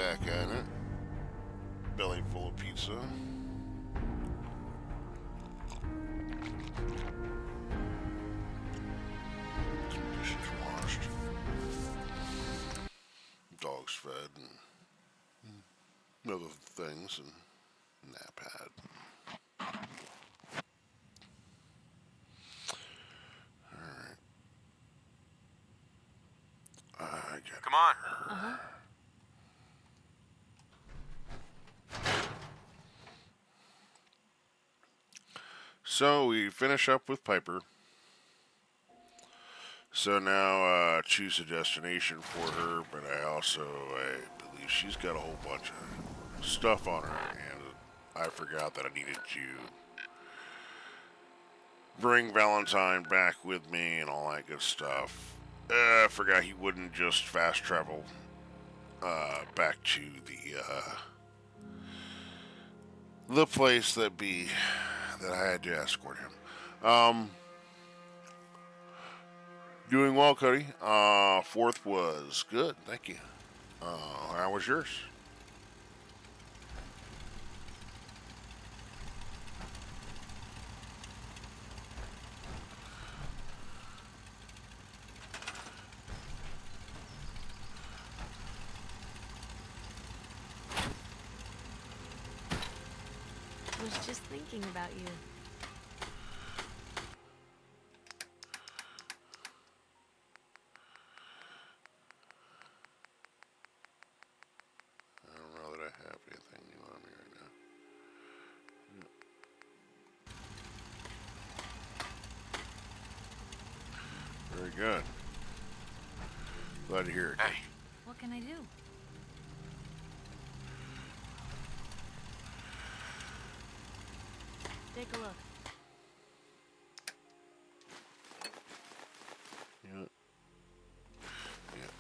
back at it. Belly full of pizza. Dishes washed. Dogs fed and other things and nap had. Alright. I got Come on. Uh-huh. So we finish up with Piper. So now choose a destination for her, but I believe she's got a whole bunch of stuff on her, and I forgot that I needed to bring Valentine back with me and all that good stuff. I forgot he wouldn't just fast travel back to the place that I had to escort him. Doing well, Cody. Fourth was good, thank you. How was yours? Was just thinking about you. I don't know that I have anything new on me right now. Very good. Glad to hear it. Hey. What can I do? Take a look. Yeah. Yeah.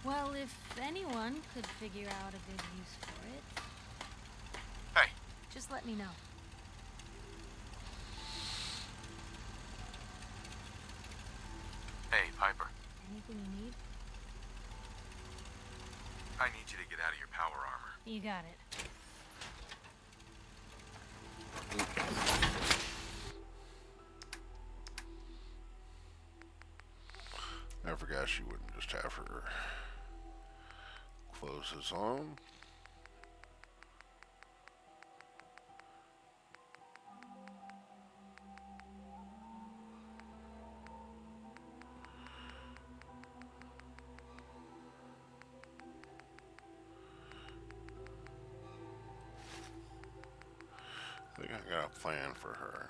Well, if anyone could figure out a good use for it, Hey. just let me know. Hey, Piper. Anything you need? I need you to get out of your power armor. You got it. I forgot she wouldn't just have her clothes on. I think I got a plan for her.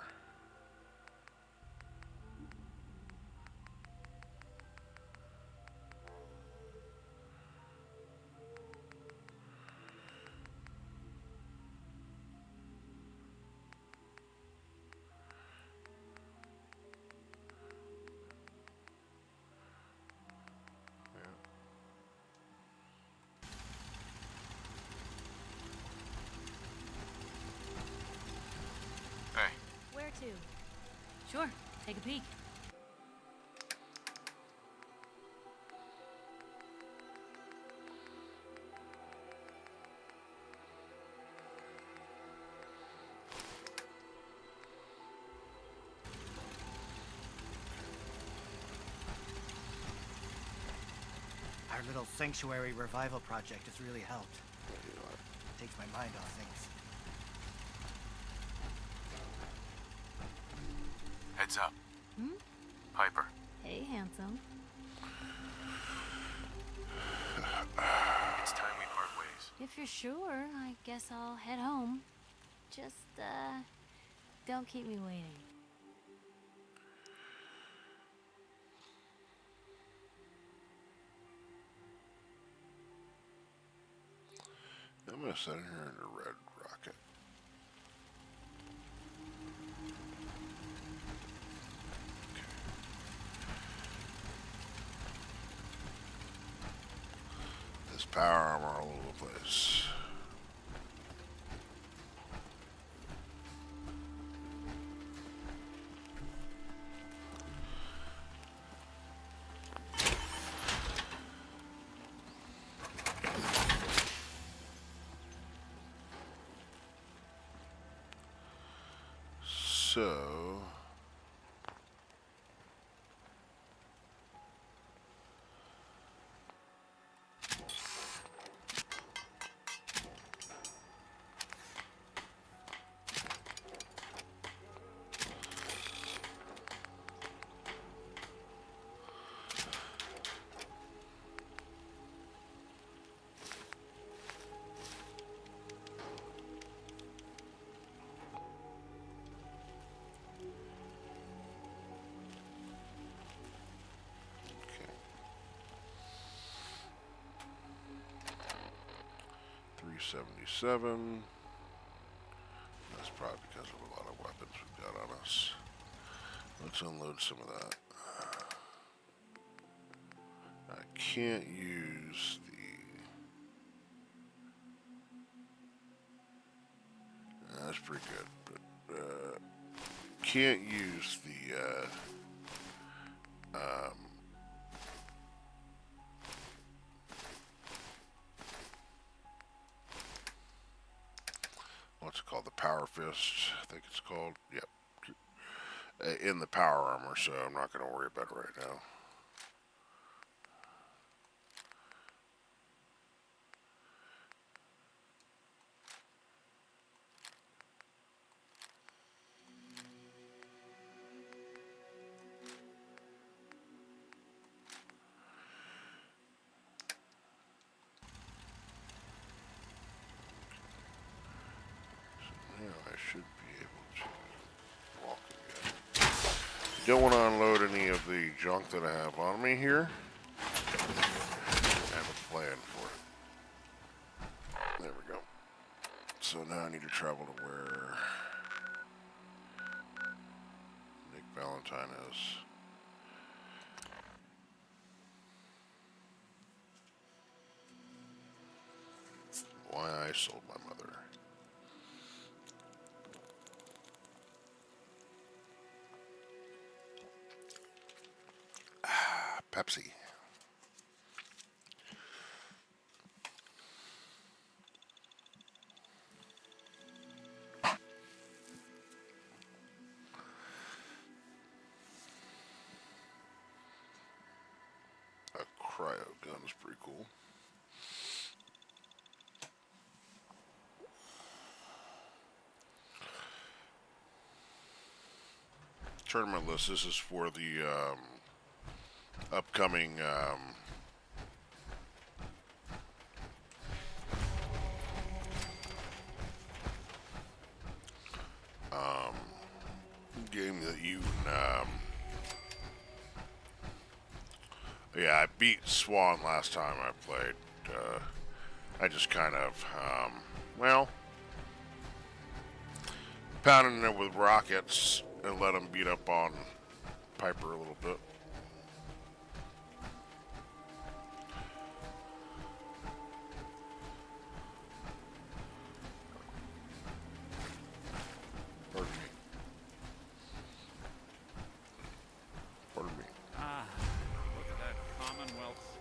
Hey. Where to? Sure, take a peek. Our little sanctuary revival project has really helped. Takes my mind off things. Heads up. Hmm? Piper. Hey, handsome. It's time we part ways. If you're sure, I guess I'll head home. Just, don't keep me waiting. I'm gonna set it here in a red rocket. This power armor all over the place. So, okay. 377. That's probably because of a lot of weapons we've got on us. Let's unload some of that. I can't use the... That's pretty good, but can't use the what's it called? The power fist, I think it's called. Yep. In the power armor, so I'm not going to worry about it right now. So now I should be able to walk again. Don't want to unload any of the junk that I have on me here. I have a plan for it. There we go. So now I need to travel to where Nick Valentine is. Why I sold my mother. Pepsi. A cryo gun is pretty cool. Turn my list. This is for the upcoming game that you yeah, I beat Swan last time I played. I just kind of well, pounding it with rockets and let him beat up on Piper a little bit. Pardon me. Pardon me. Ah, look at that Commonwealth.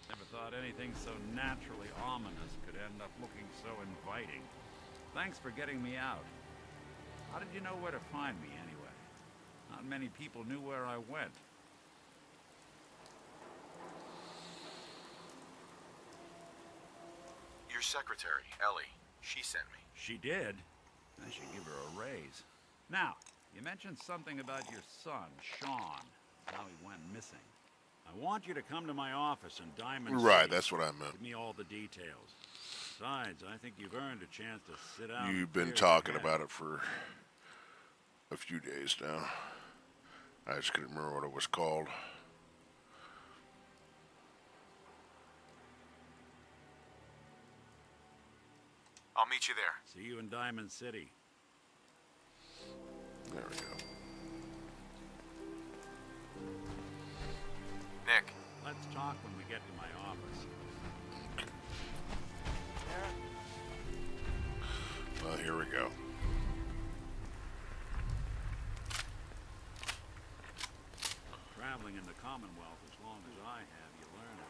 Never thought anything so naturally ominous could end up looking so inviting. Thanks for getting me out. How did you know where to find me anyway? Not many people knew where I went. Your secretary, Ellie, she sent me. She did? I should give her a raise. Now, you mentioned something about your son, Sean, how he went missing. I want you to come to my office in Diamond Right, City. that's what I meant. Give me all the details. Besides, I think you've earned a chance to sit down. You've been talking about it for a few days now. I just couldn't remember what it was called. I'll meet you there. See you in Diamond City. There we go. Nick, Let's talk when we get to my office. Well, here we go. Traveling in the Commonwealth as long as I have, you learn it.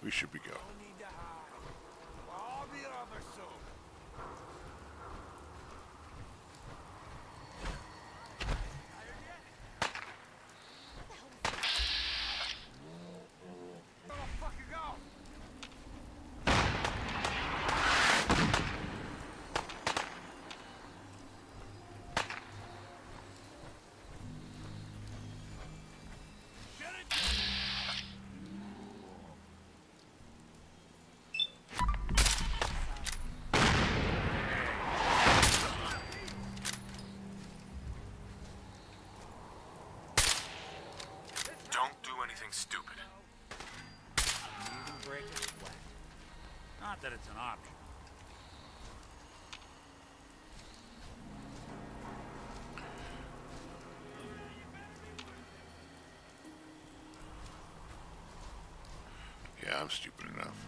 We should be going. don't do anything stupid. Even break a sweat. Not that it's an option. Yeah, I'm stupid enough.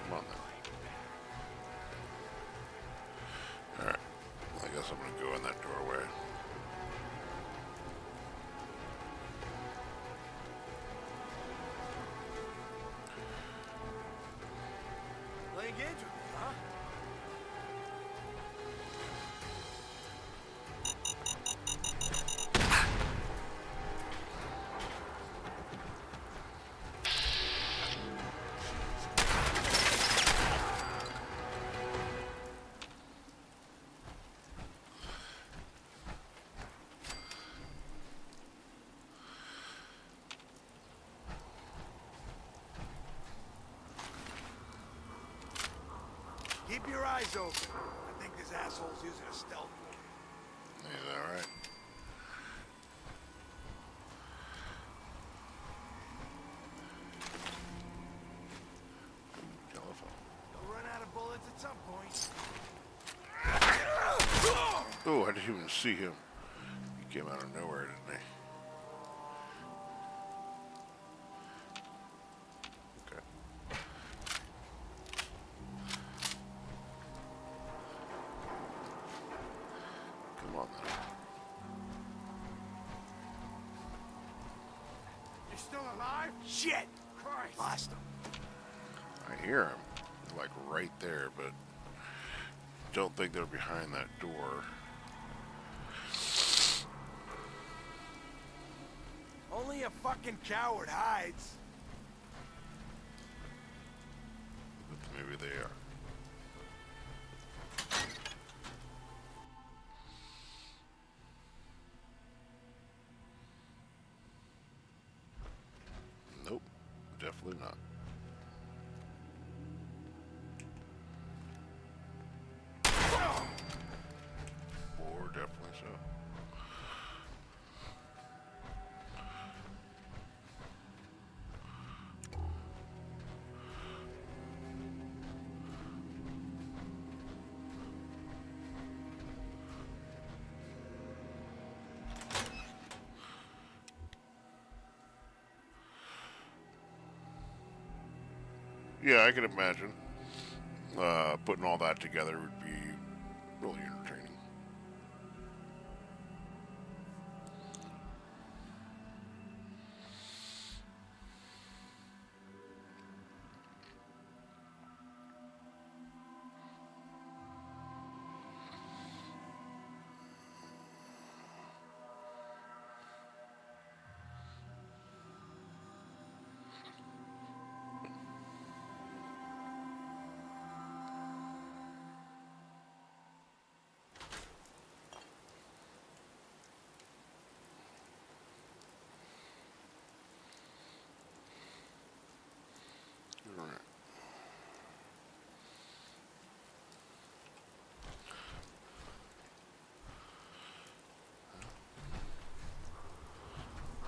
Come on now. Alright. I guess I'm gonna go in that doorway. Play games with me, huh? Keep your eyes open. I think this asshole's using a stealth mode. He's alright. Telephone. You'll run out of bullets at some point. Oh, I didn't even see him. He came out of nowhere, didn't he? Okay. Come on then. You're still alive? Shit! Christ! Lost him. I hear him. Like right there, but don't think they're behind that door. Only a fucking coward hides. But maybe they are. Nope, definitely not. Or definitely Yeah, I can imagine. Putting all that together would be really entertaining. All right.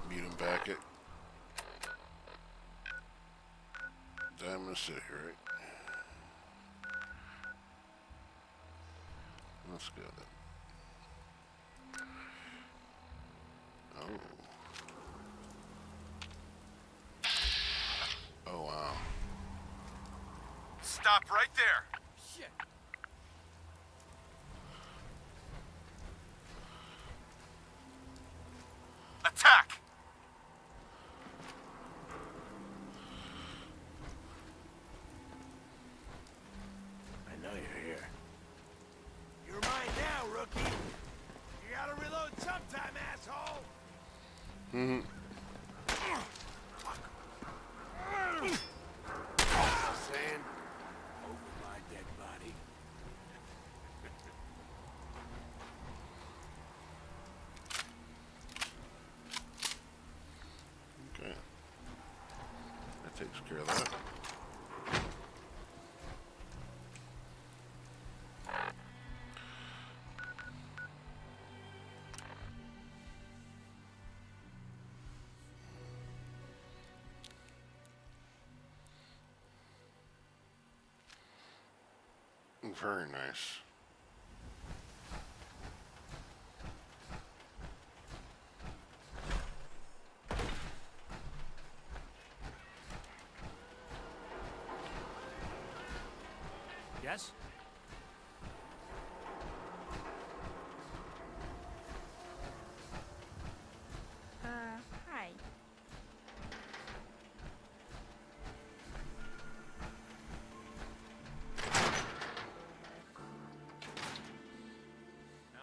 Meet him back at Diamond City, right? Let's go then. Oh. Oh, wow. Stop right there. Shit. Attack! I know you're here. You're mine now, rookie. You gotta reload sometime, asshole. Mm-hmm. Saying over my dead body. Okay. That takes care of that. Very nice. Yes? Hi.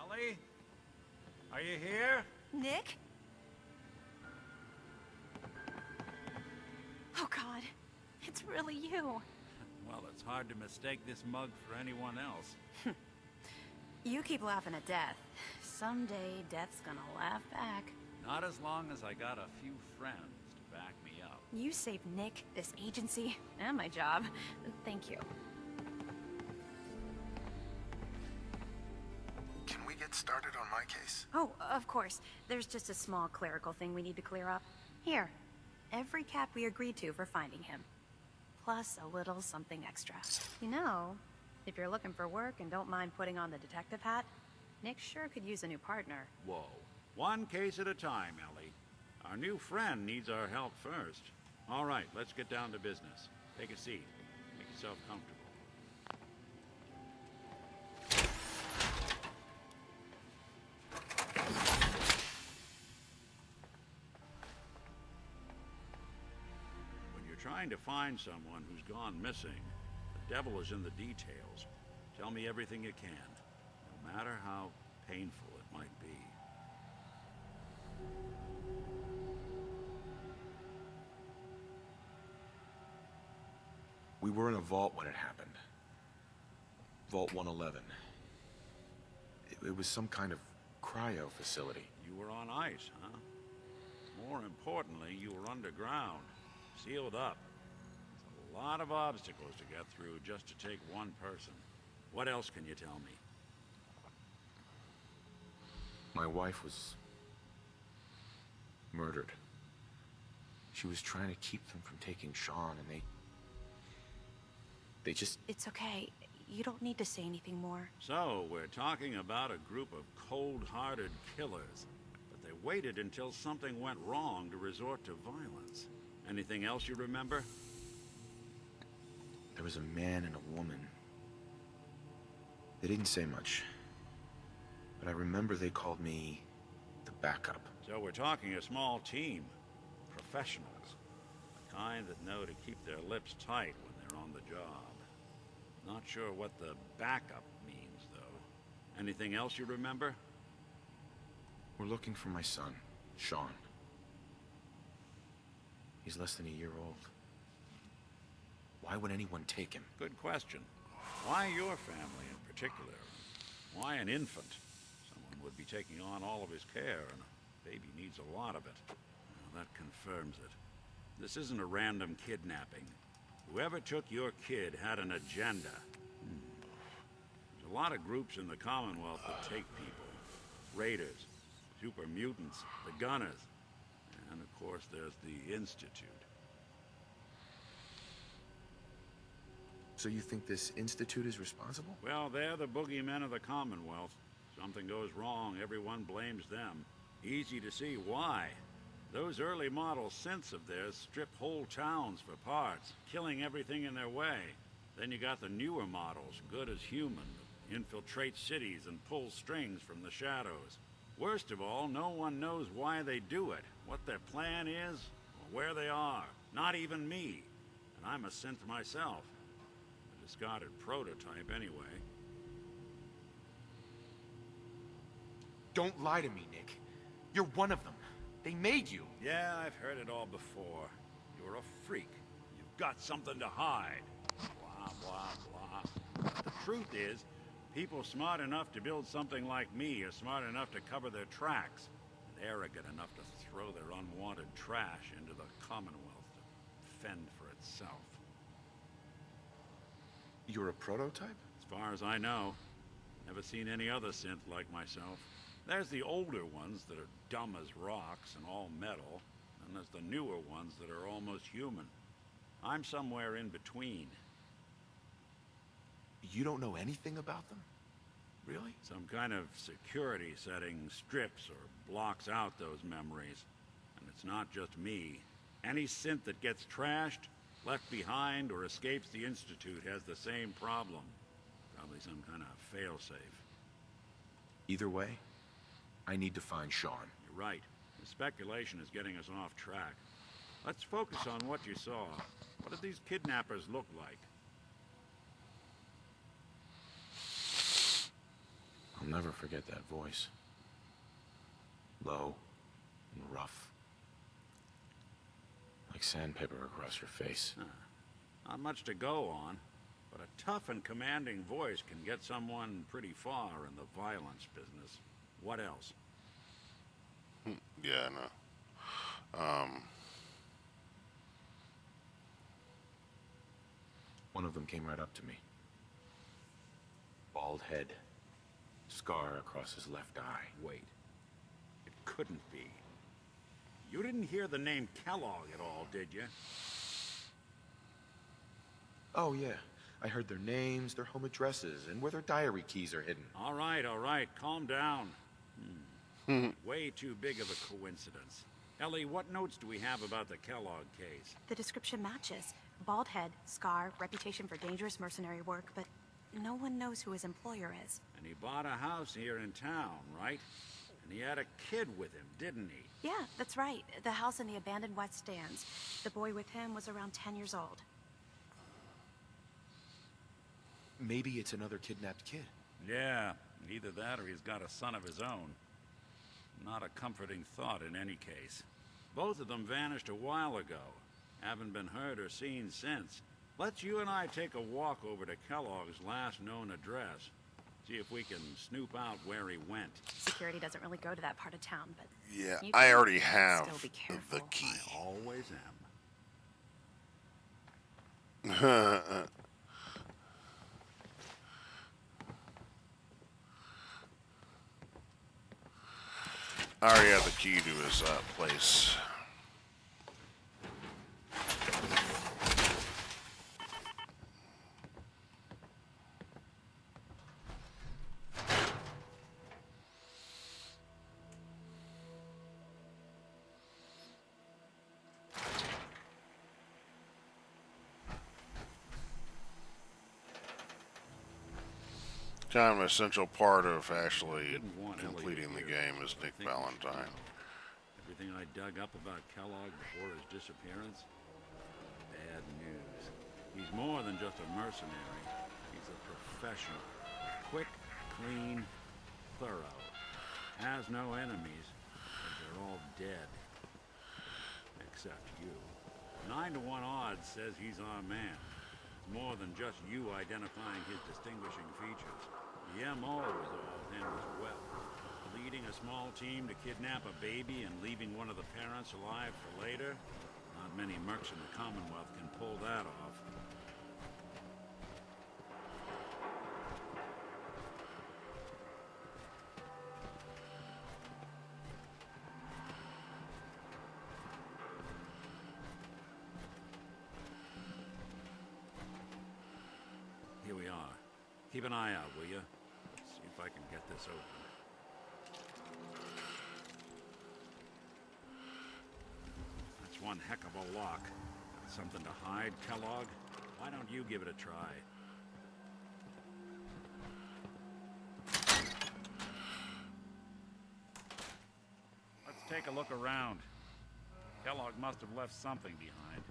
Ellie? Are you here? Nick? Oh, God. It's really you. Well, it's hard to mistake this mug for anyone else. You keep laughing at death. Someday, death's gonna laugh back. Not as long as I got a few friends to back me up. You saved Nick, this agency, and my job. Thank you. Can we get started on my case? Oh, of course. There's just a small clerical thing we need to clear up. Here. Every cap we agreed to for finding him. Plus a little something extra. You know, if you're looking for work and don't mind putting on the detective hat, Nick sure could use a new partner. Whoa. One case at a time, Ellie. Our new friend needs our help first. All right, let's get down to business. Take a seat. Make yourself comfortable. When you're trying to find someone who's gone missing, the devil is in the details. Tell me everything you can, no matter how painful it might be. We were in a vault when it happened. Vault 111. It was some kind of cryo facility. You were on ice, huh? More importantly, you were underground, sealed up. It's a lot of obstacles to get through just to take one person. What else can you tell me? My wife was murdered. She was trying to keep them from taking Sean, and they just... It's okay. You don't need to say anything more. So, we're talking about a group of cold-hearted killers, but they waited until something went wrong to resort to violence. Anything else you remember? There was a man and a woman. They didn't say much, but I remember they called me the backup. So we're talking a small team. Professionals. The kind that know to keep their lips tight when they're on the job. Not sure what the backup means, though. Anything else you remember? We're looking for my son, Sean. He's less than a year old. Why would anyone take him? Good question. Why your family in particular? Why an infant? Someone would be taking on all of his care, and a baby needs a lot of it. Well, that confirms it. This isn't a random kidnapping. Whoever took your kid had an agenda. There's a lot of groups in the Commonwealth that take people. Raiders, super mutants, the Gunners, and of course there's the Institute. So you think this Institute is responsible? Well, they're the boogeymen of the Commonwealth. Something goes wrong, everyone blames them. Easy to see why. Those early model synths of theirs strip whole towns for parts, killing everything in their way. Then you got the newer models, good as human, infiltrate cities and pull strings from the shadows. Worst of all, no one knows why they do it, what their plan is, or where they are. Not even me. And I'm a synth myself. A discarded prototype anyway. Don't lie to me, Nick. You're one of them. They made you. Yeah, I've heard it all before. You're a freak. You've got something to hide. Blah, blah, blah. But the truth is, people smart enough to build something like me are smart enough to cover their tracks, and arrogant enough to throw their unwanted trash into the Commonwealth to fend for itself. You're a prototype? As far as I know, never seen any other synth like myself. There's the older ones that are dumb as rocks and all metal, and there's the newer ones that are almost human. I'm somewhere in between. You don't know anything about them? Really? Some kind of security setting strips or blocks out those memories. And it's not just me. Any synth that gets trashed, left behind, or escapes the Institute has the same problem. Probably some kind of failsafe. Either way, I need to find Sean. You're right. The speculation is getting us off track. Let's focus on what you saw. What did these kidnappers look like? I'll never forget that voice. Low and rough. Like sandpaper across your face. Not much to go on, but a tough and commanding voice can get someone pretty far in the violence business. What else? Yeah, no. One of them came right up to me. Bald head. Scar across his left eye. Wait. It couldn't be. You didn't hear the name Kellogg at all, did you? Oh, yeah. I heard their names, their home addresses, and where their diary keys are hidden. All right, calm down. Way too big of a coincidence. Ellie, what notes do we have about the Kellogg case? The description matches. Bald head, scar, reputation for dangerous mercenary work, but no one knows who his employer is. And he bought a house here in town, right? And he had a kid with him, didn't he? Yeah, that's right. The house in the abandoned West Stands. The boy with him was around 10 years old. Maybe it's another kidnapped kid. Yeah, either that or he's got a son of his own. Not a comforting thought in any case. Both of them vanished a while ago. Haven't been heard or seen since. Let's you and I take a walk over to Kellogg's last known address. See if we can snoop out where he went. Security doesn't really go to that part of town, but... Yeah, you I can already still have be the careful. key. I always am. I already have the key to his place. Kind of an essential part of actually Didn't want Ellie to completing the hear game it. is I Nick think we should Valentine. know. Everything I dug up about Kellogg before his disappearance? Bad news. He's more than just a mercenary. He's a professional. Quick, clean, thorough. Has no enemies, because they're all dead. Except you. 9 to 1 odds says he's our man. It's more than just you identifying his distinguishing features. The MO is all him as well. Leading a small team to kidnap a baby and leaving one of the parents alive for later? Not many mercs in the Commonwealth can pull that off. Here we are. Keep an eye out, will you? See if I can get this open. That's one heck of a lock. Got something to hide, Kellogg? Why don't you give it a try? Let's take a look around. Kellogg must have left something behind.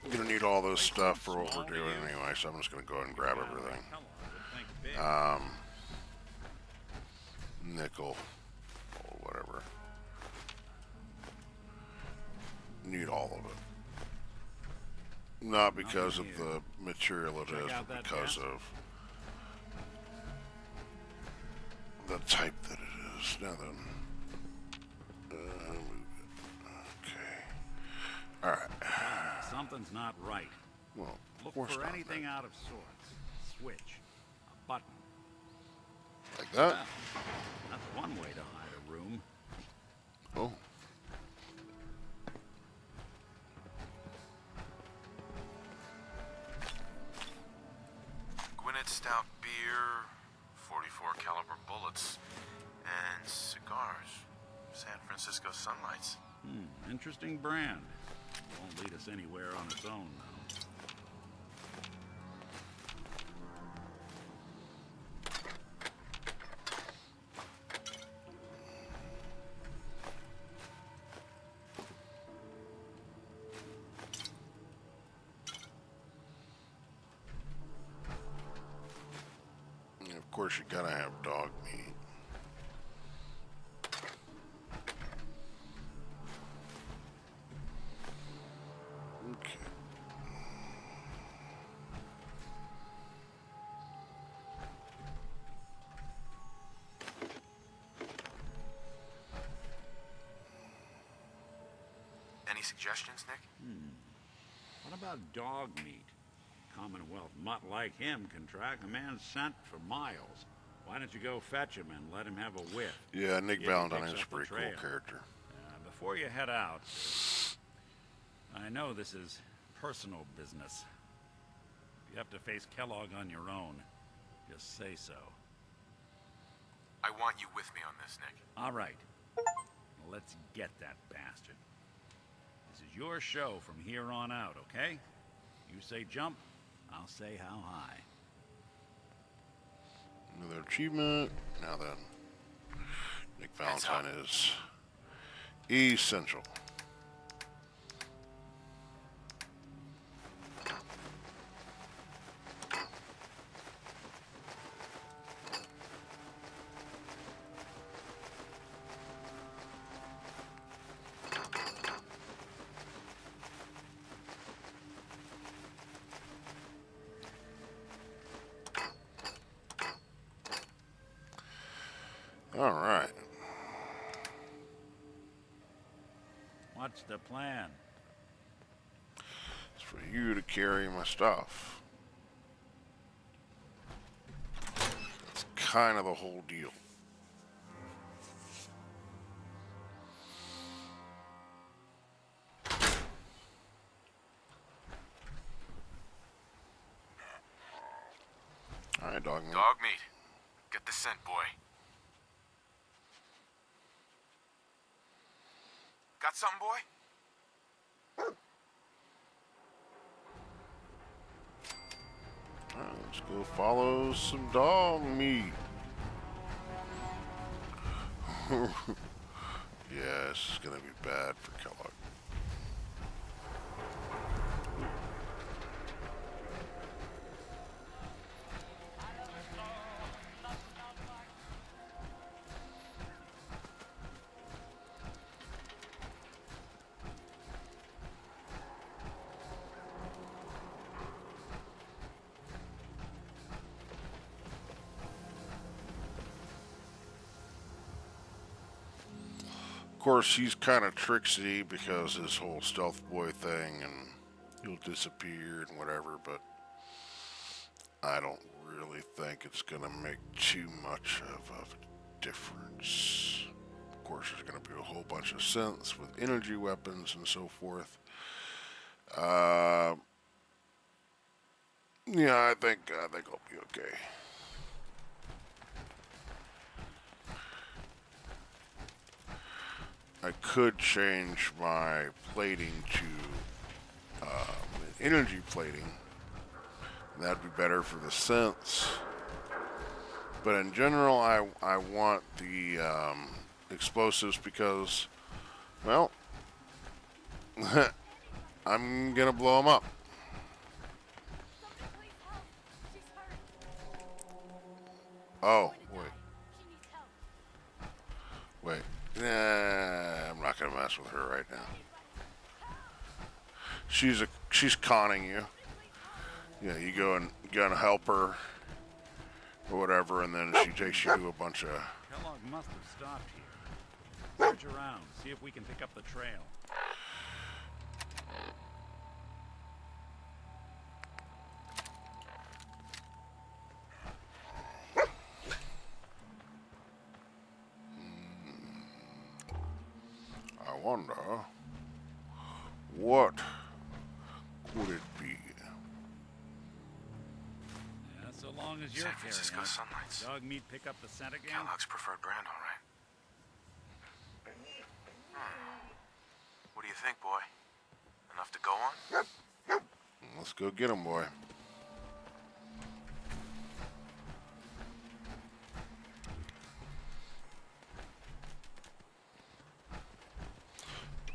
I'm gonna need all this stuff for what we're doing anyway, so I'm just gonna go ahead and grab everything. Nickel, or whatever. Need all of it. Not because of the material it is, but because of the type that it is. Now then, move it. Okay. All right. Something's not right. Well, Look of course for not, anything man. out of sorts. Switch. A button. Like that. That's one way to hide a room. Oh. Gwinnett Stout beer, 44 caliber bullets, and cigars. San Francisco Sunlights. Interesting brand. Won't lead us anywhere on its own, though. And of course, you gotta have dog meat. Okay. Any suggestions, Nick? What about dog meat? Commonwealth mutt like him can track a man's scent for miles. Why don't you go fetch him and let him have a whiff? Yeah, Nick If he Valentine picks is a up the pretty cool trail. character. Before you head out, I know this is personal business. If you have to face Kellogg on your own, just say so. I want you with me on this, Nick. All right. Let's get that bastard. This is your show from here on out, okay? You say jump, I'll say how high. Another achievement. Now then, Nick Valentine is essential. All right. What's the plan? It's for you to carry my stuff. That's kind of the whole deal. All right, dog meat. Dog meat. Get the scent, boy. Got something, boy? Alright, let's go follow some dog meat. Yeah, this is gonna be bad for Kellogg. Of course, he's kind of tricksy because his whole stealth boy thing, and he'll disappear and whatever, but I don't really think it's going to make too much of a difference. Of course, there's going to be a whole bunch of synths with energy weapons and so forth. Yeah, I think I'll be okay. I could change my plating to energy plating. That'd be better for the synths. But in general, I want the explosives because, well, I'm gonna blow them up. Oh, wait. Nah, I'm not gonna mess with her right now. She's conning you. Yeah, you go and help her or whatever, and then she takes you to a bunch of. Kellogg must have stopped here. Search around, see if we can pick up the trail. I wonder what could it be? Yeah, so long as you're San Francisco carrying it. Sunlights. Dog meat pick up the scent again? Kellogg's preferred brand, all right. What do you think, boy? Enough to go on? Let's go get him, boy.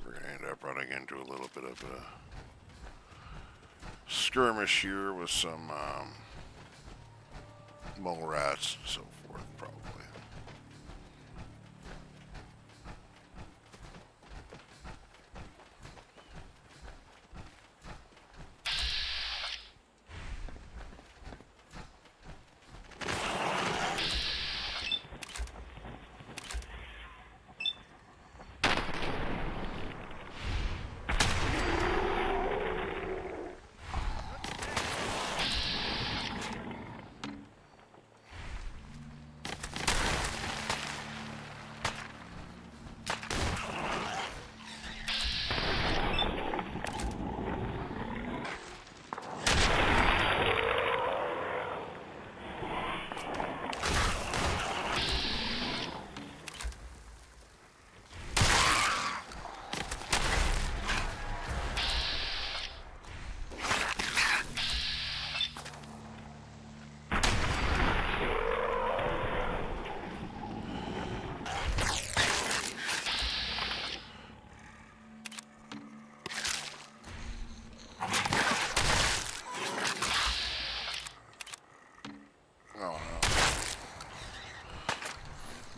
We're gonna end up running into a little bit of a skirmish here with some mole rats and so forth, probably.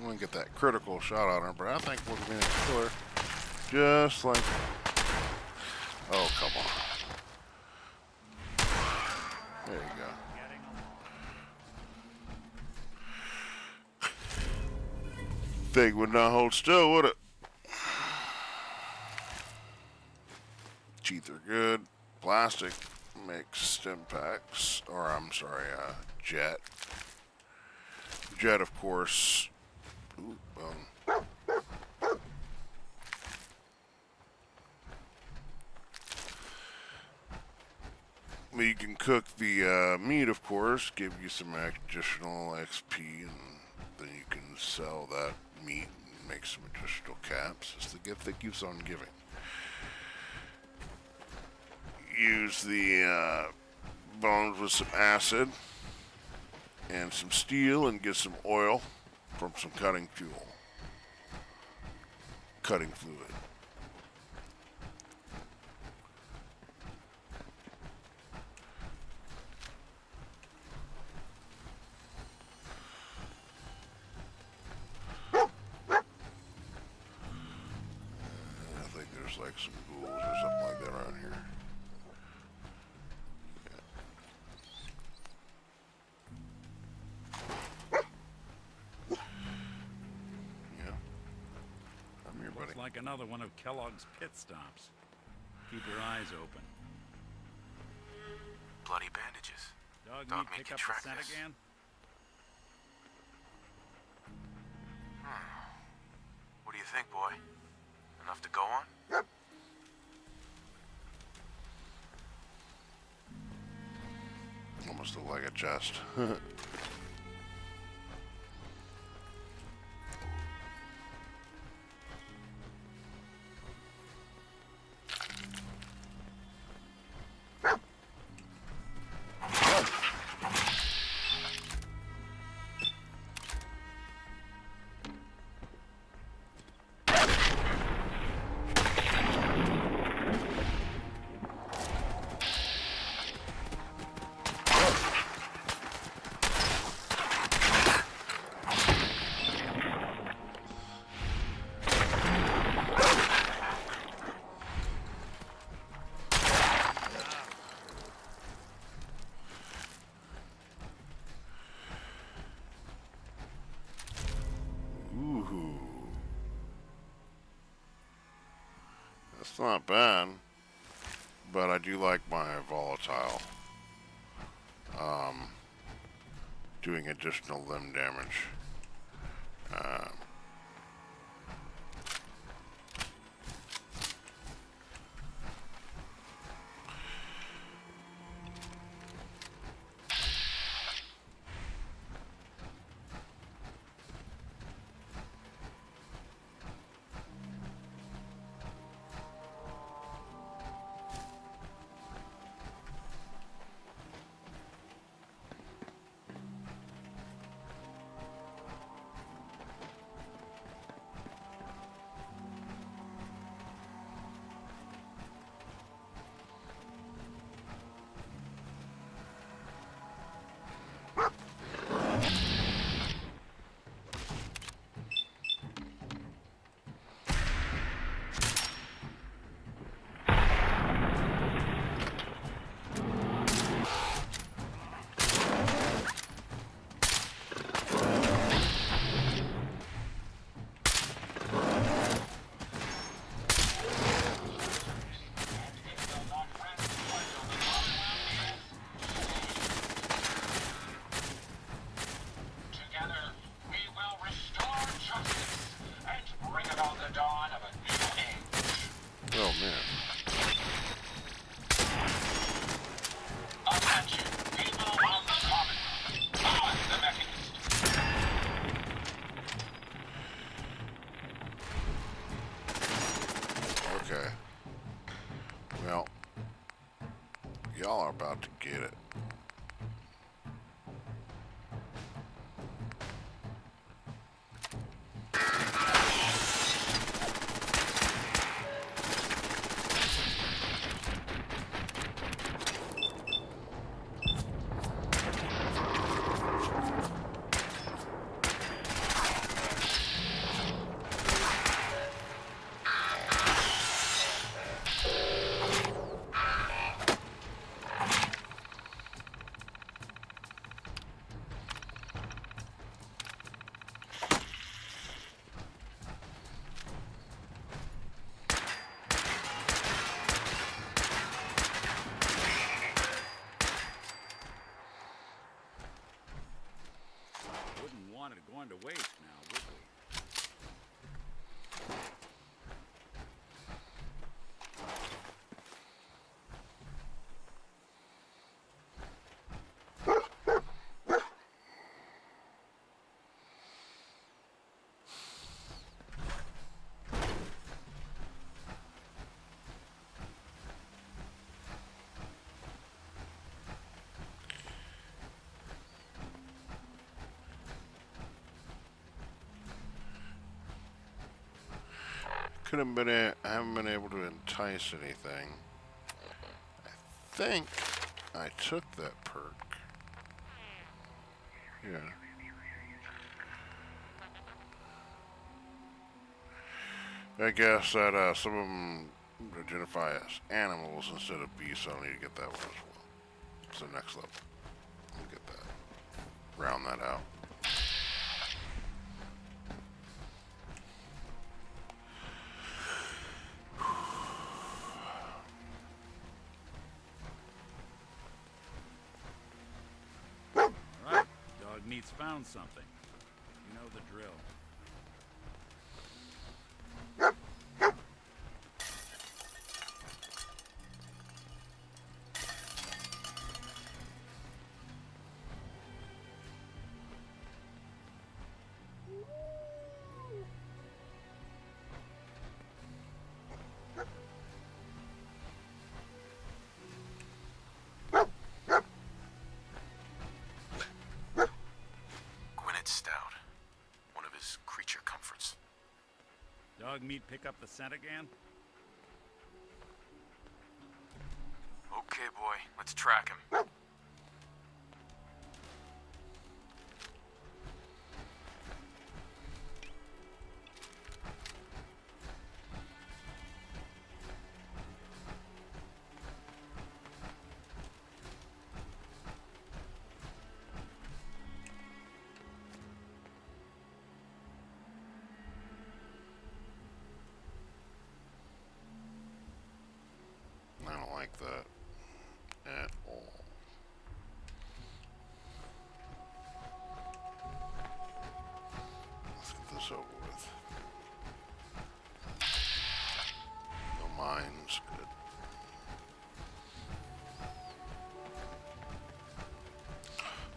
I'm gonna get that critical shot on her, but I think we're gonna kill her just like. Oh, come on. There you go. Thing would not hold still, would it? Teeth are good. Plastic makes stim packs, or I'm sorry, jet. Jet, of course. Ooh, you can cook the meat, of course, give you some additional XP, and then you can sell that meat and make some additional caps. It's the gift that keeps on giving. Use the bones with some acid and some steel and get some oil from some cutting fuel. Cutting fluid. I think there's like some ghouls or something like that around here. Yeah. I'm here, buddy. Looks like another one of Kellogg's pit stops. Keep your eyes open. Bloody bandages. Dog Dog meat meat pick can up track the scent this. again? What do you think, boy? Enough to go on? Almost look like a chest. Ooh. That's not bad, but I do like my volatile. Doing additional limb damage. Oh man. Attention, people of the Commonwealth. I, the Mechanist. Okay. Well, y'all are about to get it. Wouldn't want it going to waste now, would we? couldn't been. I haven't been able to entice anything. I think I took that perk. Yeah. I guess that some of them identify as animals instead of beasts, so I need to get that one as well. It's the next level. We'll get that. Round that out. Alright, dog meat's found something. You know the drill. Dog meat pick up the scent again? Okay, boy, let's track him. I don't like that at all. Let's get this over with. No mines, good.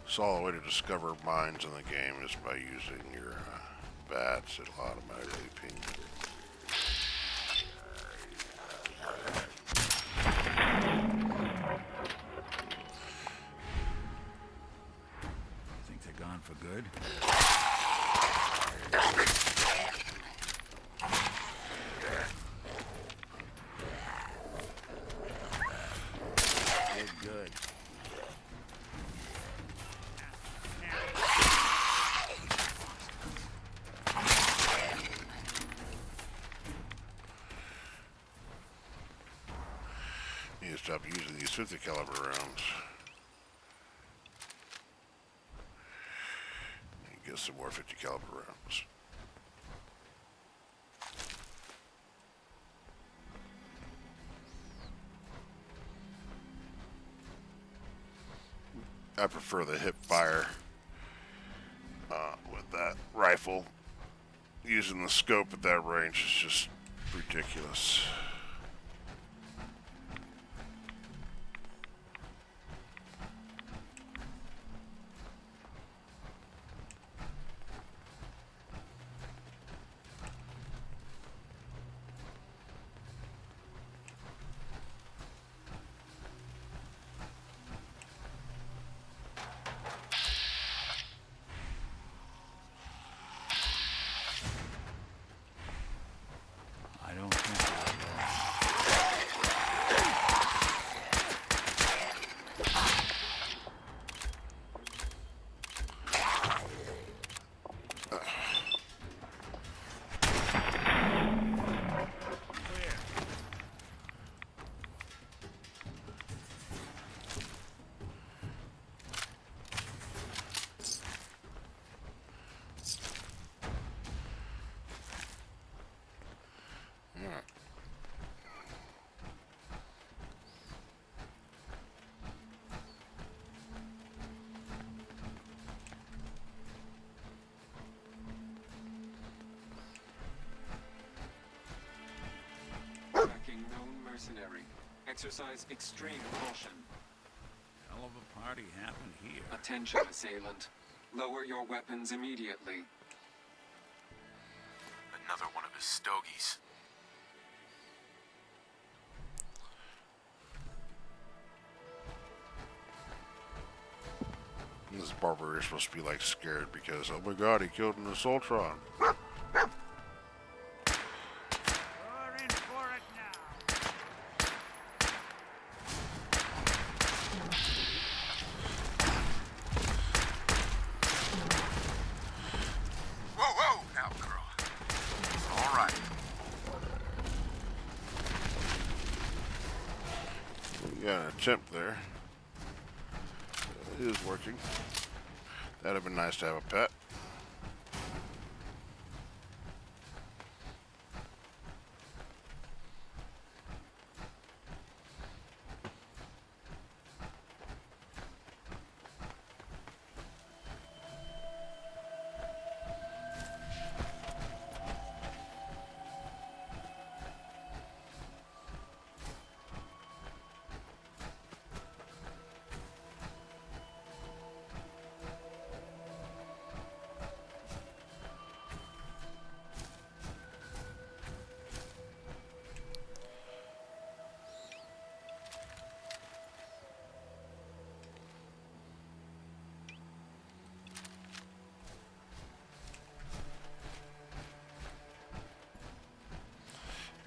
Solid way to discover mines in the game is by using your bats. It'll automatically ping you. For good. Good. You need to stop using these 50 caliber rounds. Get some more 50 caliber rounds. I prefer the hip fire with that rifle. Using the scope at that range is just ridiculous. I don't think they're Mercenary. Exercise extreme caution. hell of a party happened here. Attention, assailant. Lower your weapons immediately. Another one of his stogies. This barber is supposed to be like scared because, oh my god, he killed an Assaultron. Got an attempt there. It is working. That'd have been nice to have a pet.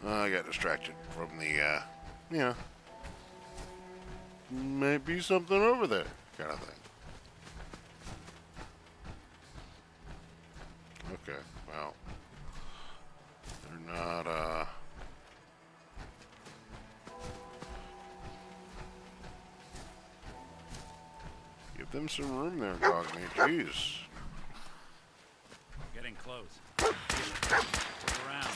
I got distracted from the, might be something over there kind of thing. Okay, well, they're not, give them some room there, dog meat, jeez. Getting close. Look around.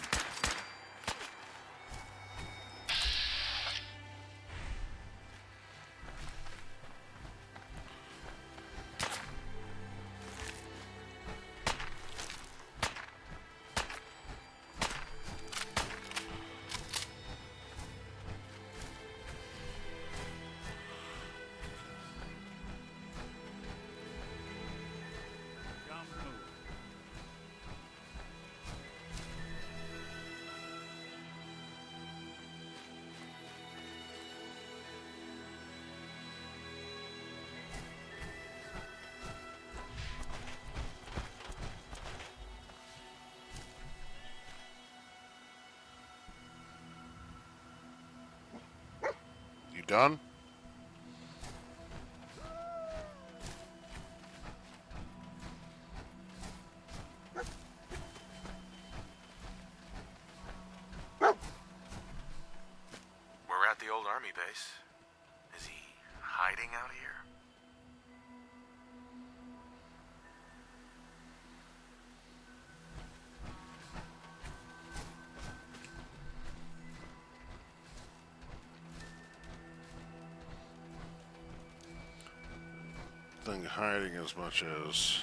You done? We're at the old army base. Is he hiding out here? Thing hiding as much as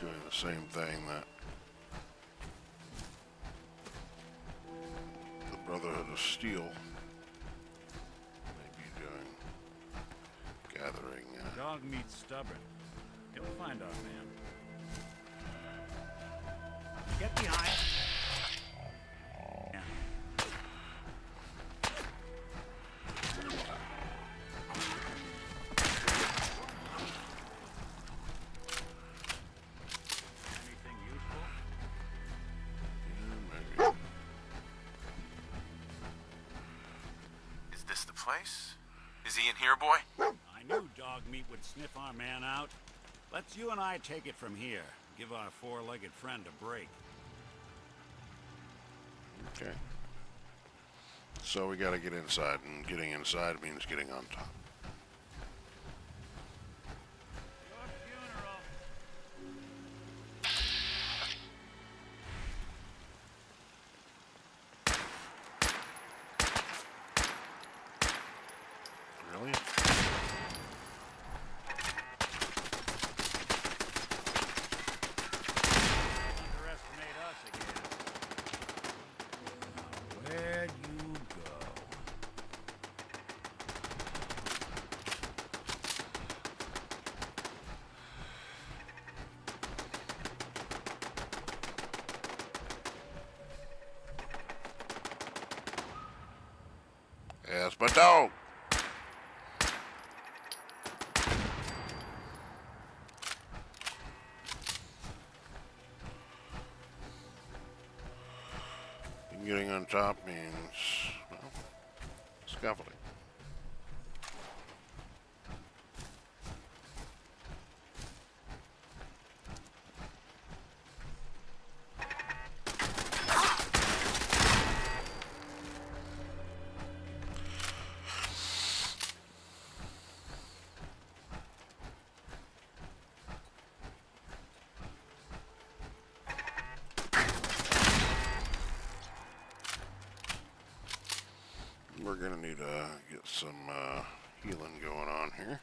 doing the same thing that the Brotherhood of Steel may be doing, gathering. Dog meat's stubborn. He'll find our man. Get behind. Yeah. Anything useful? Maybe. Is this the place? Is he in here, boy? I knew dog meat would sniff our man out. Let's you and I take it from here. Give our four-legged friend a break. Okay. So we got to get inside, and getting inside means getting on top. Your funeral. Really? Underestimate us again. Where'd you go? Yes, but dog. Getting on top means, well, scaffolding. gonna need to get some healing going on here.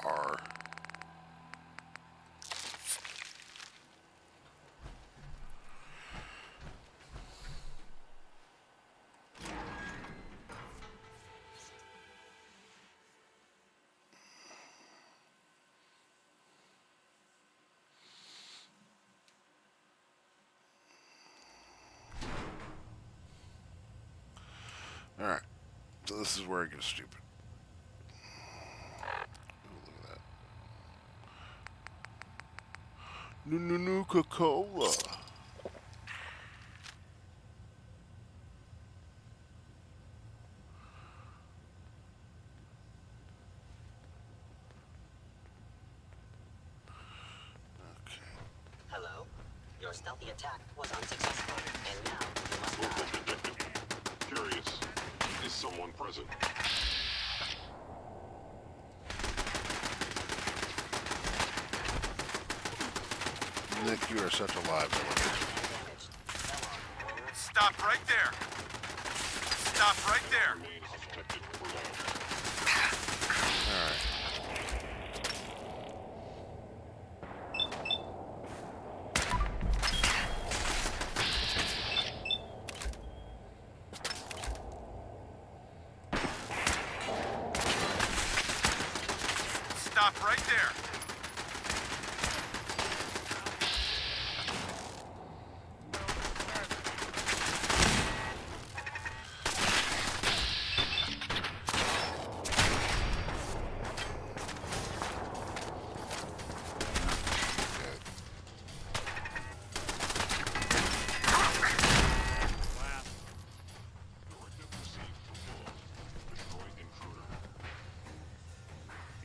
R. Alright, so this is where it gets stupid. Ooh, look at that. Nuka-Cola. Hello. Your stealthy attack was unsuccessful, and now you must die. Curious. Is someone present? Nick, you are such a live villain. Stop right there. Stop right there. Remain undetected for long. Alright. Stop right there.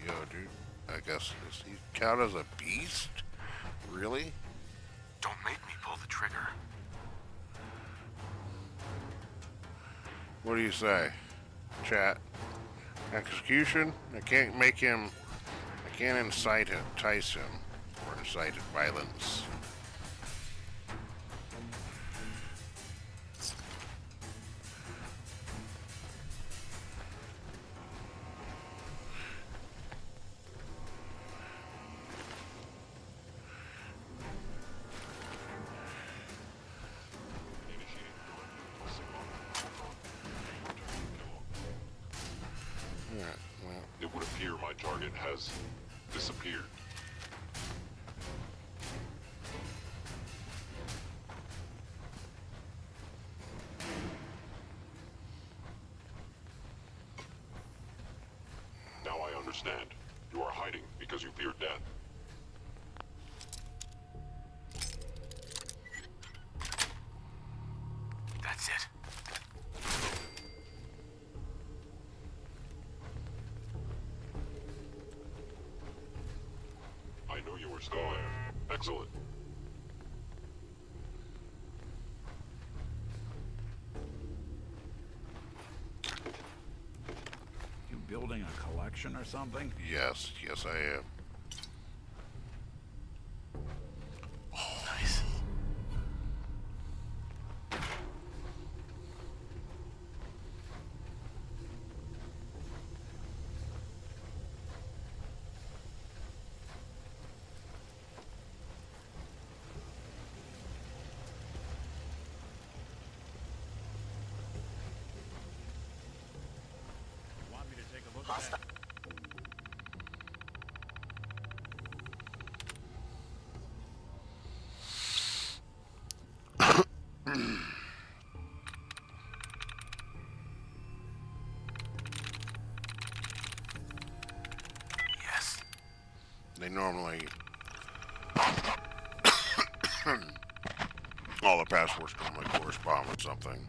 Yo, dude, I guess does he count as a beast? Really? Don't make me pull the trigger. What do you say, chat? Execution? I can't make him. I can't entice him, or incite violence. Alright, well, It would appear my target has disappeared. Now I understand. You are hiding because you fear death. That's it. I know you were still there. Excellent. You building a collection or something? yes, yes I am. Nice. Hostile. Yes. They normally all the passwords normally correspond with something.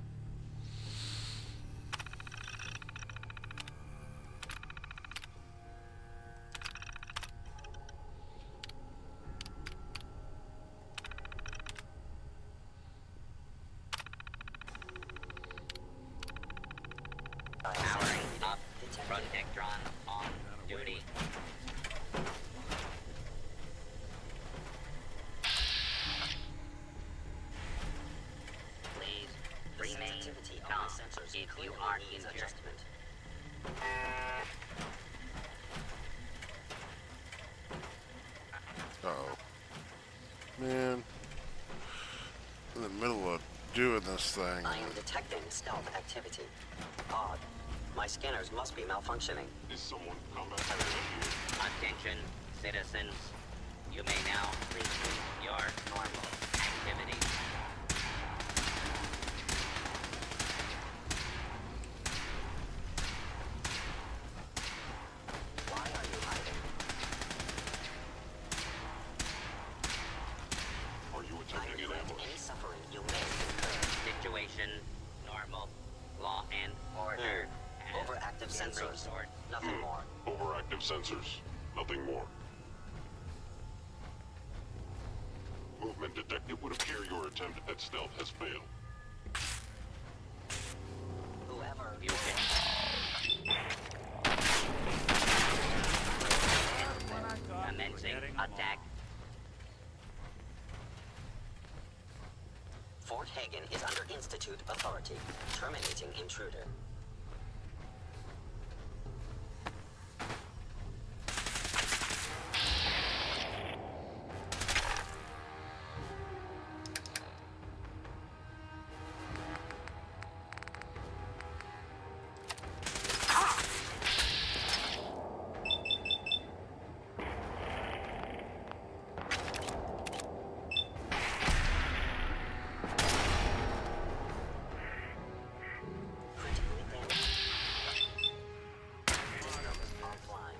Powering up. Protectron on duty. Please remain calm if you are injured. Adjustment. Uh-oh. Man. In the middle of doing this thing. I am detecting stealth activity. Odd. My scanners must be malfunctioning. Is someone combat? Attention, citizens. You may now resume your normal activities. Why are you hiding? Are you I attempting an regret ambush? any suffering you may incur. Situation normal. Law and order. Overactive sensors. Nothing more. Overactive sensors. Nothing more. Movement detected. Would appear your attempt at stealth has failed. Whoever You commencing attack. Fort Hagen is under Institute authority. Terminating intruder. Critically damaged. System offline.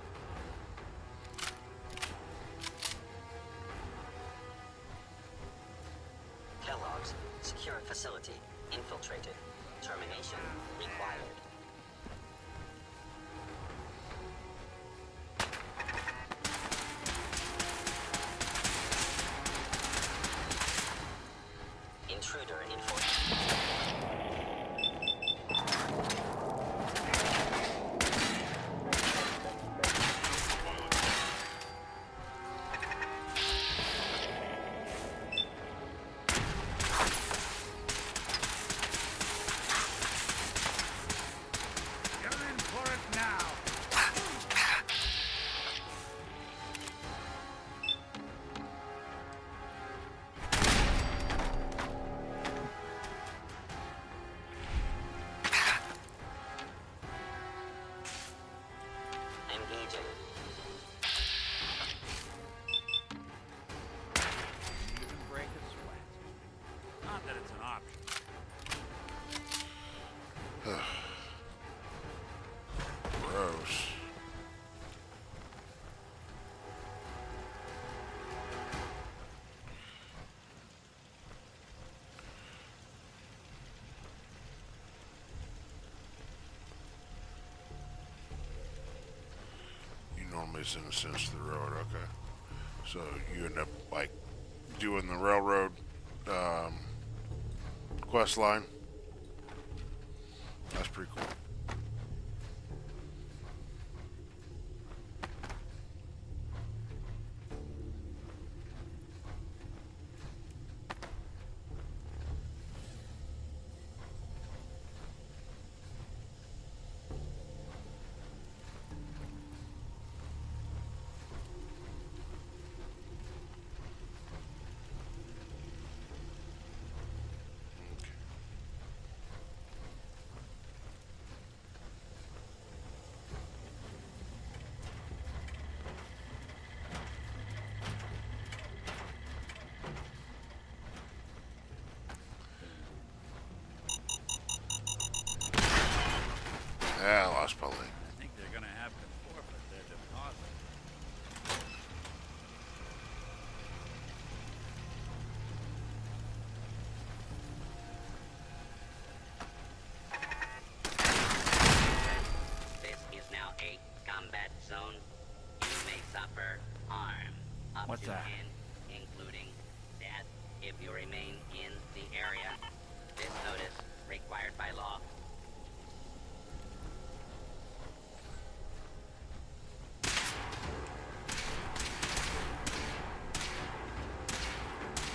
Kellogg's secure facility infiltrated. Termination required. Intruder in Fort. You're in for it now. Engaging. Even break a sweat. Not that it's an option. Gross. You normally send a sense to the road, okay. So you end up like doing the railroad quest line. That's pretty cool. suffer harm. Up What's to that? and including death if you remain in the area. This notice required by law.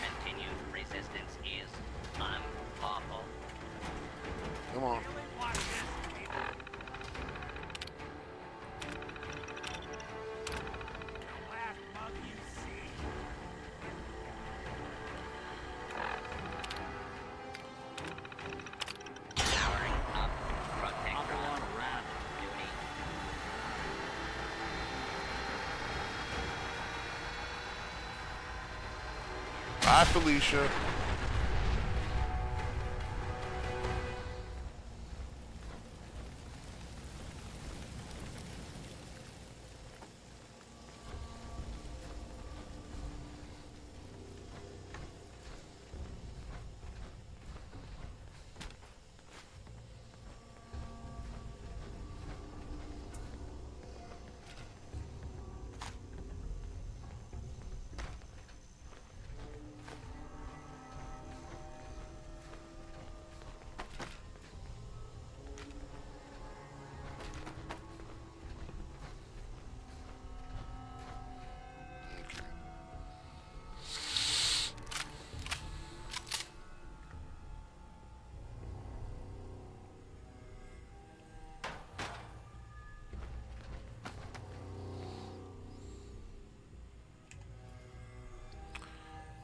Continued resistance is unlawful. Come on. Powering up. Protect on duty. Bye, Felicia.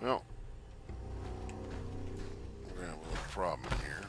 Well, we're gonna have a little problem here.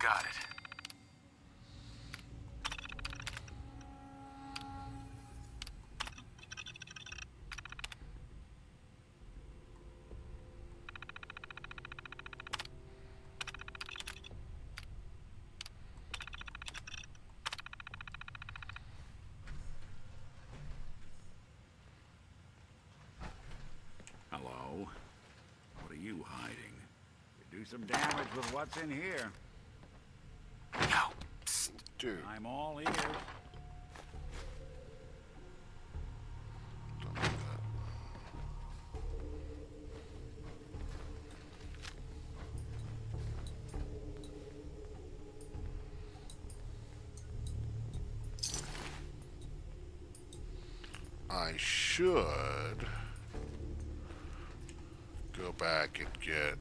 Got it. Hello? What are you hiding? You do some damage with what's in here. No. Psst. Dude, I'm all ears. don't do that. I should go back and get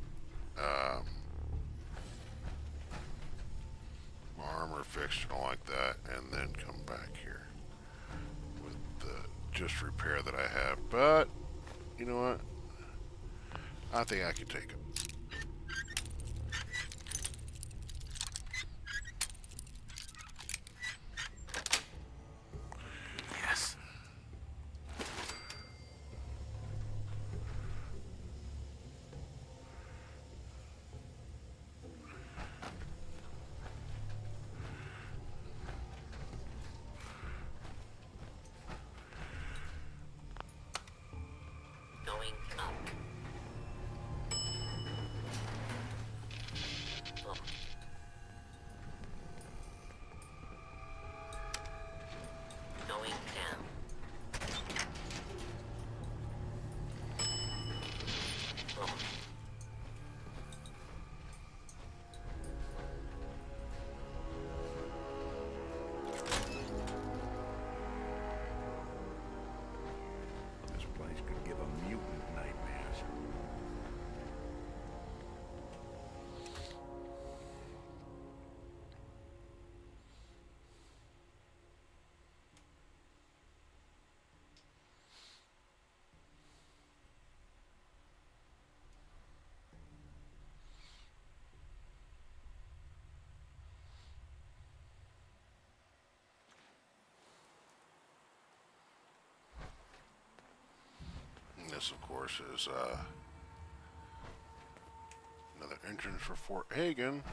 my armor fixed and all like that, and then come back here with the just repair that I have. But you know what? I think I can take it. Yes. Going up. this, of course, is another entrance for Fort Hagen.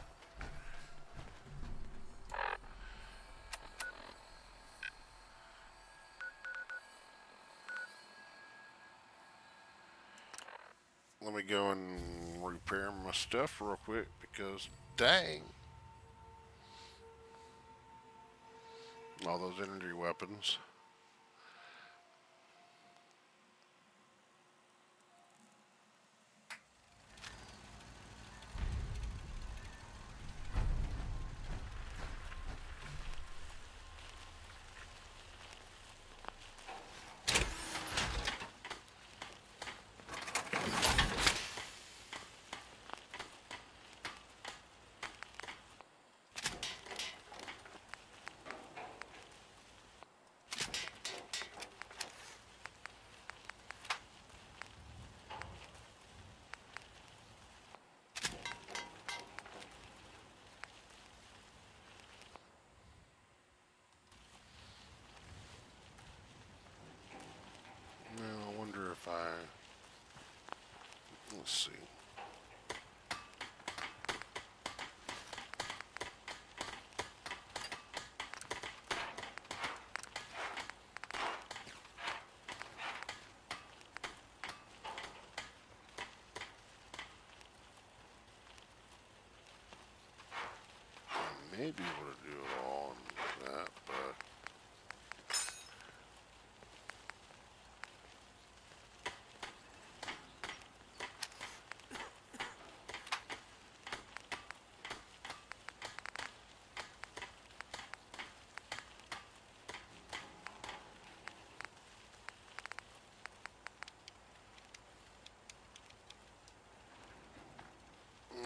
Let me go and repair my stuff real quick because dang. All those energy weapons. Let's see. I may be able to do it all on that, but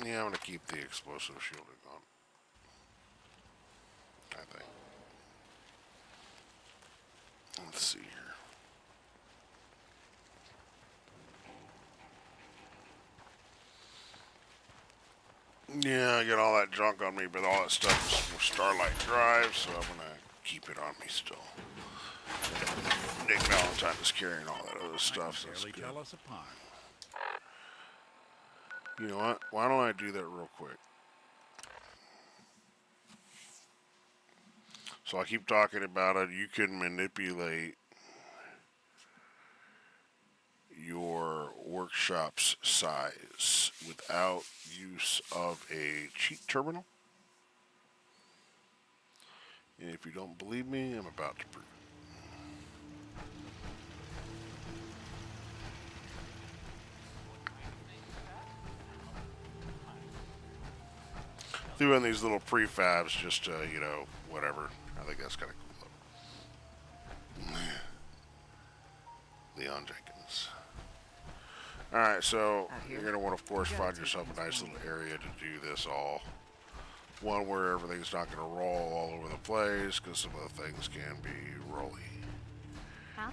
yeah, I'm gonna keep the explosive shielding on. I think. Let's see here. Yeah, I got all that junk on me, but all that stuff is from Starlight Drive, so I'm gonna keep it on me still. Nick Valentine is carrying all that other stuff, so that's good. Tell us apart. You know what? Why don't I do that real quick? So I keep talking about it. You can manipulate your workshop's size without use of a cheat terminal. And if you don't believe me, I'm about to prove it. Threw in these little prefabs just to, you know, whatever. I think that's kind of cool. Leon Jenkins. Alright, so you're going to want to, of course, find yourself a nice little area to do this all. One where everything's not going to roll all over the place, because some of the things can be rolly. Huh?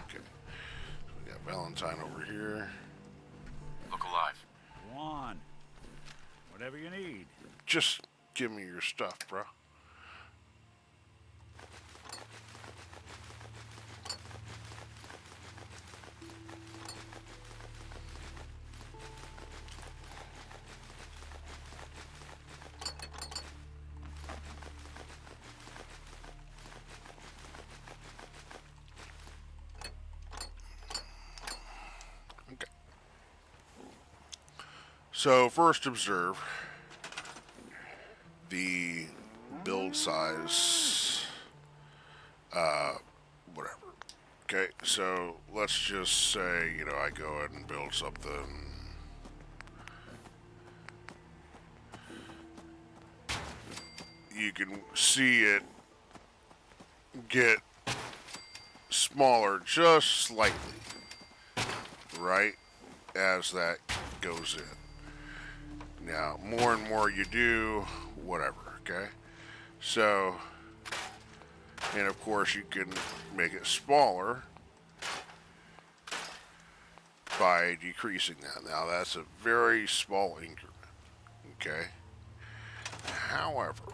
Okay. So we got Valentine over here. Look alive. Go on. Whatever you need. Just give me your stuff, bro. Okay. So first observe the build size, whatever. Okay, so let's just say, you know, I go ahead and build something. You can see it get smaller just slightly, right, as that goes in. Now, more and more you do, whatever, okay? So, and of course you can make it smaller by decreasing that. Now, that's a very small increment, okay? However,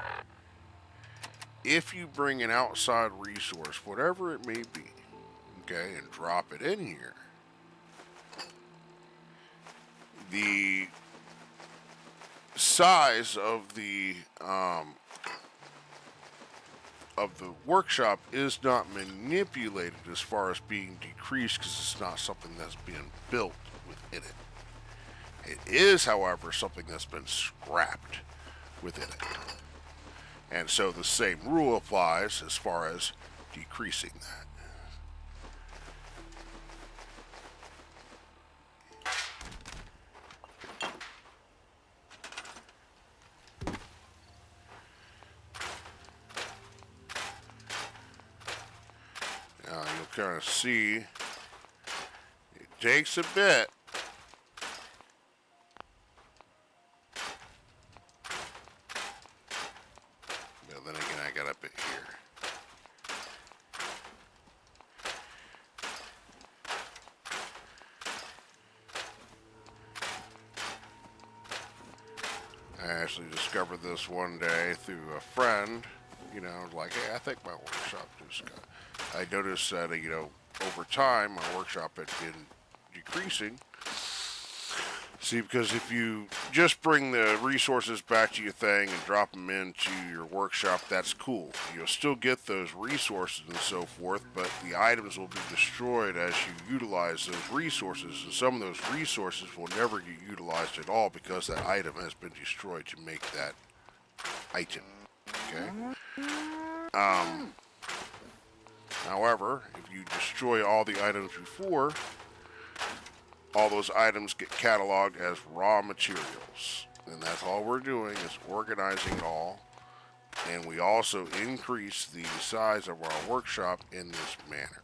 if you bring an outside resource, whatever it may be, okay, and drop it in here. The size of the workshop is not manipulated as far as being decreased because it's not something that's being built within it. It is, however, something that's been scrapped within it. And so the same rule applies as far as decreasing that. Now you'll kind of see it takes a bit. But then again, I got a bit here. I actually discovered this one day through a friend, you know, like, hey, I think my workshop just got... I noticed that, you know, over time, my workshop had been decreasing. See, because if you just bring the resources back to your thing and drop them into your workshop, that's cool. You'll still get those resources and so forth, but the items will be destroyed as you utilize those resources, and some of those resources will never get utilized at all because that item has been destroyed to make that item. Okay? However, if you destroy all the items before, all those items get cataloged as raw materials. And that's all we're doing is organizing it all. And we also increase the size of our workshop in this manner.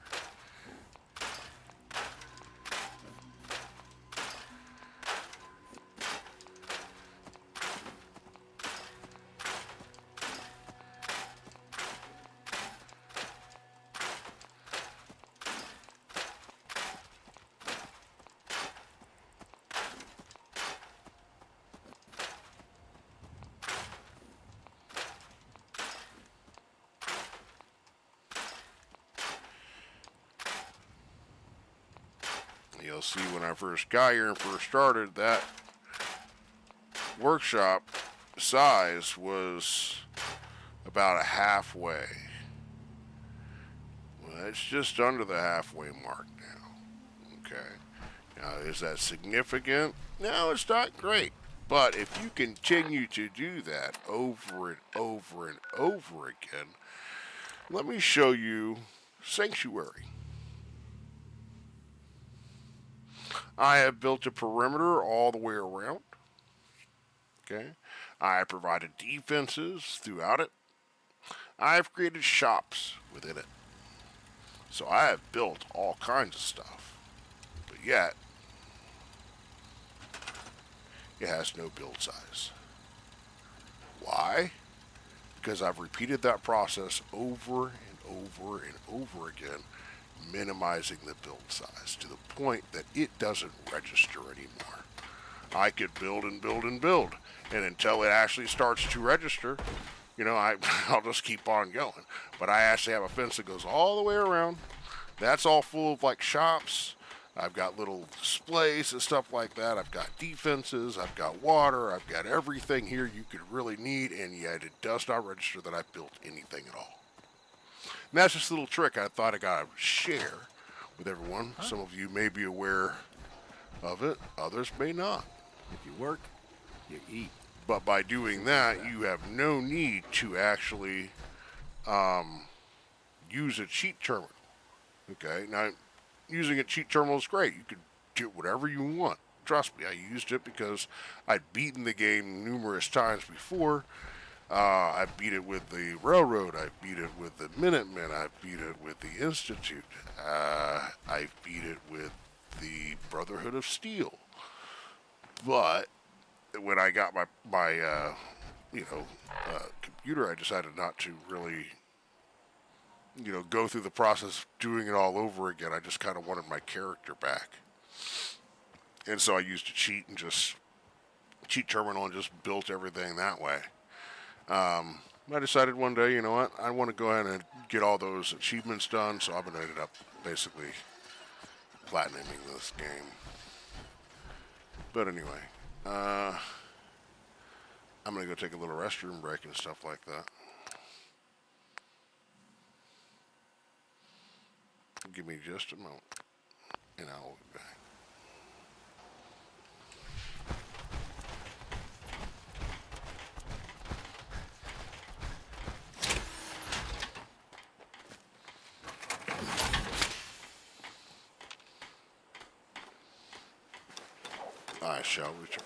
You'll see when I first got here and first started, that workshop size was about a halfway. Well, it's just under the halfway mark now. Okay. Now, is that significant? No, it's not great. But if you continue to do that over and over and over again, let me show you Sanctuary. I have built a perimeter all the way around. Okay. I have provided defenses throughout it. I have created shops within it. So I have built all kinds of stuff. But yet, it has no build size. Why? Because I've repeated that process over and over and over again, minimizing the build size to the point that it doesn't register anymore. I could build and build and build, and until it actually starts to register, you know, I'll just keep on going. But I actually have a fence that goes all the way around. That's all full of like shops. I've got little displays and stuff like that. I've got defenses. I've got water. I've got everything here you could really need, and yet it does not register that I built anything at all. And that's just a little trick I thought I got to share with everyone. Some of you may be aware of it. Others may not. If you work, you eat. But by doing that, you have no need to actually use a cheat terminal. Okay? Now, using a cheat terminal is great. You could do whatever you want. Trust me, I used it because I'd beaten the game numerous times before. I beat it with the Railroad. I beat it with the Minutemen. I beat it with the Institute. I beat it with the Brotherhood of Steel. But when I got my computer, I decided not to really, go through the process of doing it all over again. I just kind of wanted my character back. And so I used a cheat terminal and just built everything that way. I decided one day, you know what, I want to go ahead and get all those achievements done, so I've been ended up basically platinuming this game. But anyway, I'm going to go take a little restroom break and stuff like that. Give me just a moment, and I'll be back. I shall return.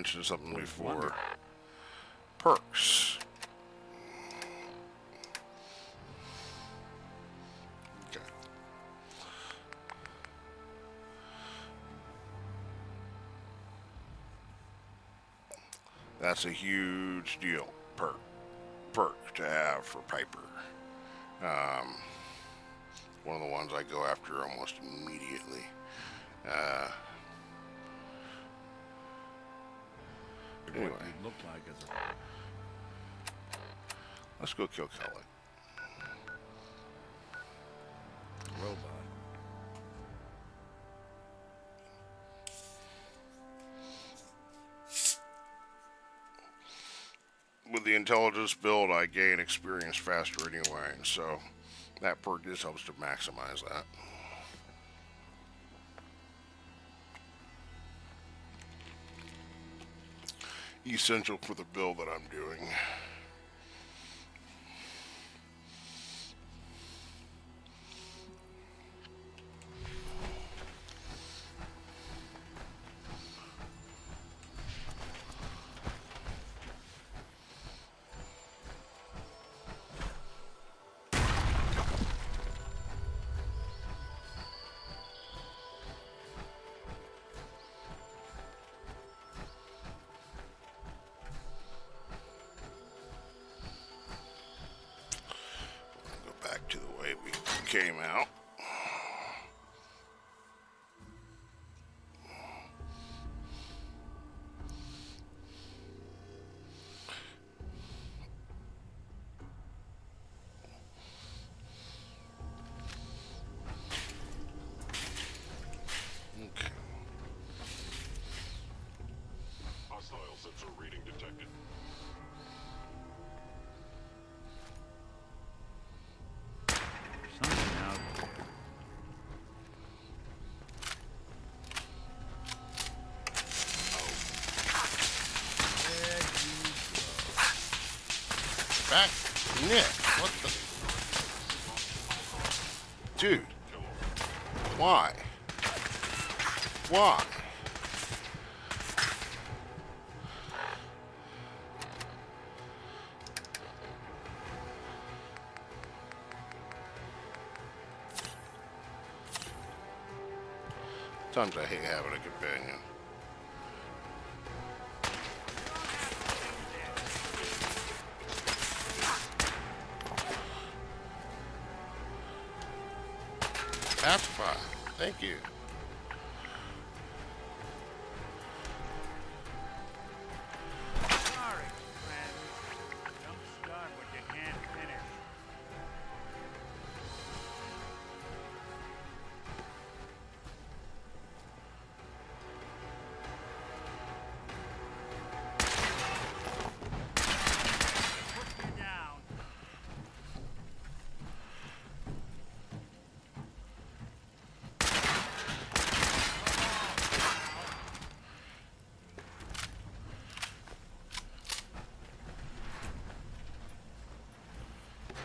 mentioned something before. Perks. Okay. That's a huge deal. Perk to have for Piper. One of the ones I go after almost immediately. Anyway, What you look like as let's go kill Kelly. a robot. With the intelligence build, I gain experience faster anyway, so that perk just helps to maximize that. Essential for the build that I'm doing. Back to the way we came out. Okay. Hostile sensor reading detected. Something out there. Back, Nick. What the? Dude. Why? Why? Sometimes I hate having a companion. That's fine. Thank you. Sorry, friend. Don't start what you can't finish. Put me down.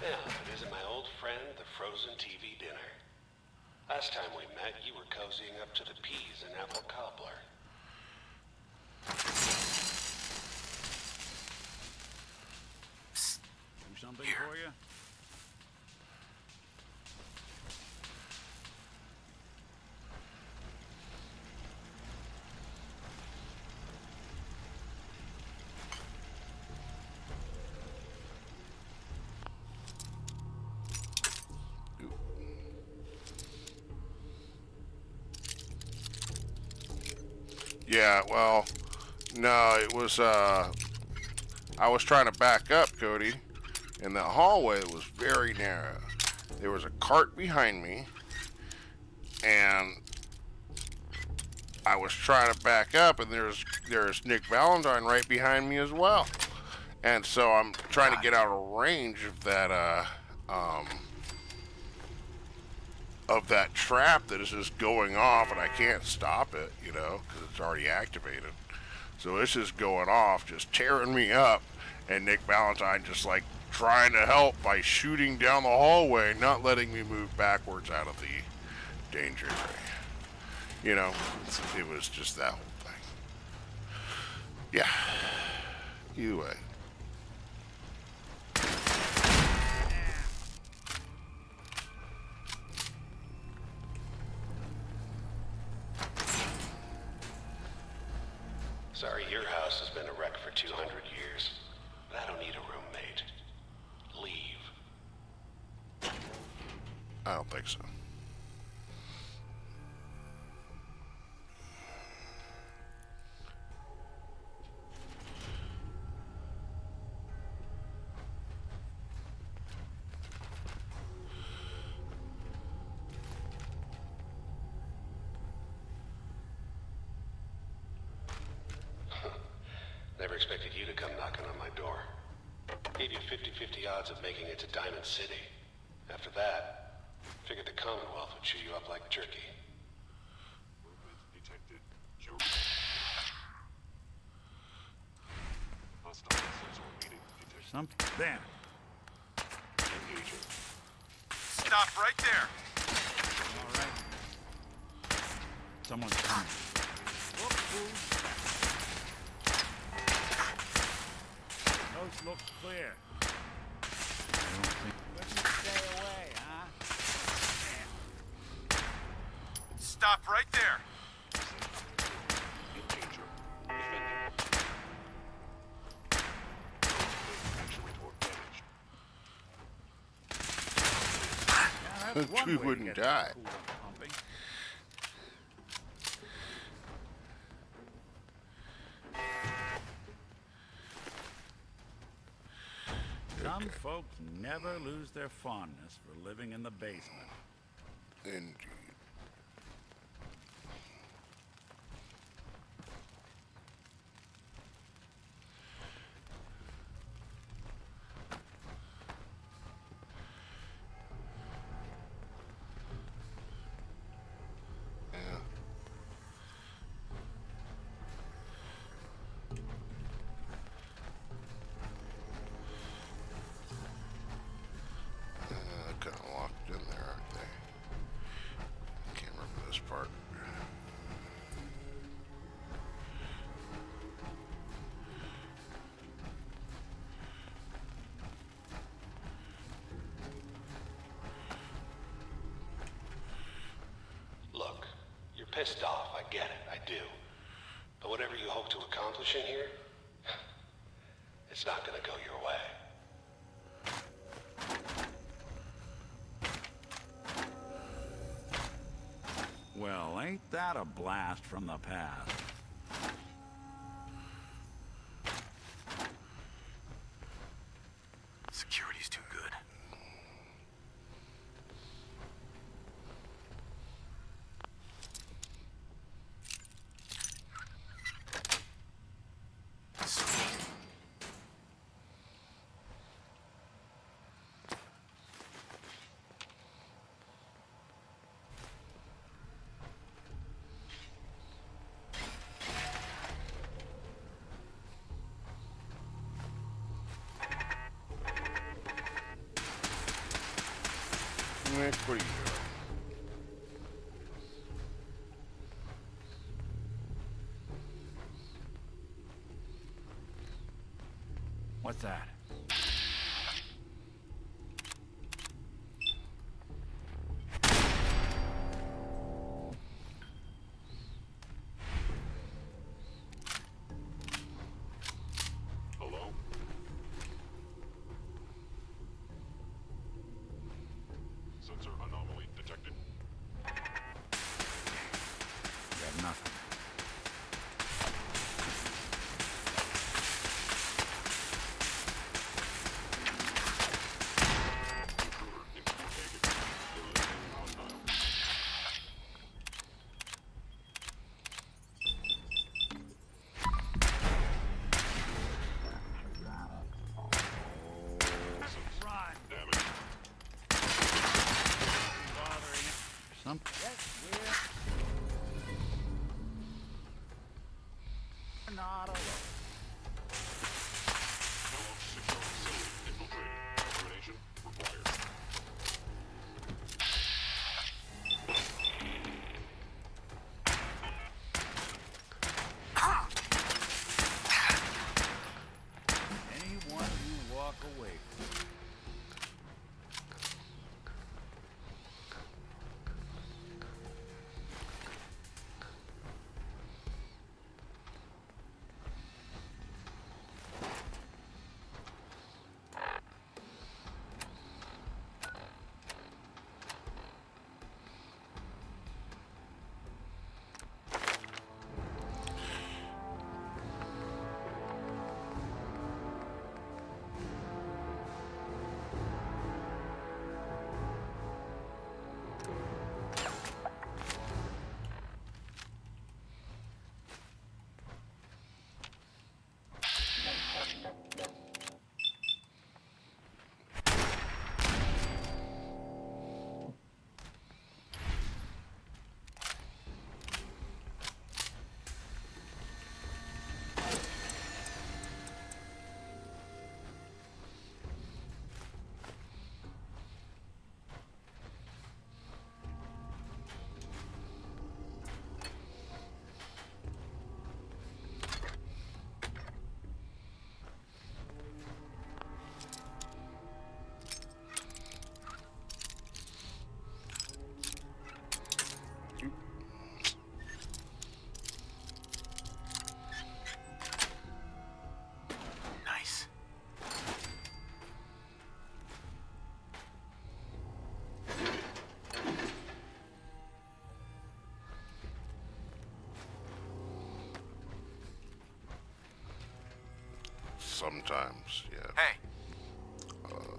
Now, it isn't my old friend, the frozen TV dinner. Last time we met, you were cozying up to the peas and apple cobbler. Do something for you? Yeah, well, no, it was, I was trying to back up, Cody, and that hallway was very narrow. There was a cart behind me, and I was trying to back up, and there's Nick Valentine right behind me as well. And so I'm trying to get out of range of that trap that is just going off, and I can't stop it, you know, because it's already activated. So it's just going off, just tearing me up, and Nick Valentine just like trying to help by shooting down the hallway, not letting me move backwards out of the danger area. You know, it was just that whole thing. Yeah. Either way. Sorry your house has been a wreck for 200 years, but I don't need a roommate. Leave. I don't think so. Never expected you to come knocking on my door. Gave you 50-50 odds of making it to Diamond City. After that, figured the Commonwealth would chew you up like jerky. Movement detected. Hostile sensor reading detected. Something there. Engaging. Stop right there! All right. Someone's coming. Look, fool. Coast looks clear. I don't think... Let me stay away, huh? Stop right there! In danger. Defending. Actuate or damaged. Yeah, that's one We way to wouldn't get die. the coolant pumping. Some folks never lose their fondness for living in the basement. Indeed. Yeah. Kind of locked in there, aren't they? Can't remember this part. Look, you're pissed off, I get it, I do. But whatever you hope to accomplish in here, it's not gonna go your way. Well, ain't that a blast from the past? Security's too good. Nick, what are you doing? What's that? Hello? Sensor anomaly sometimes, yeah. Hey.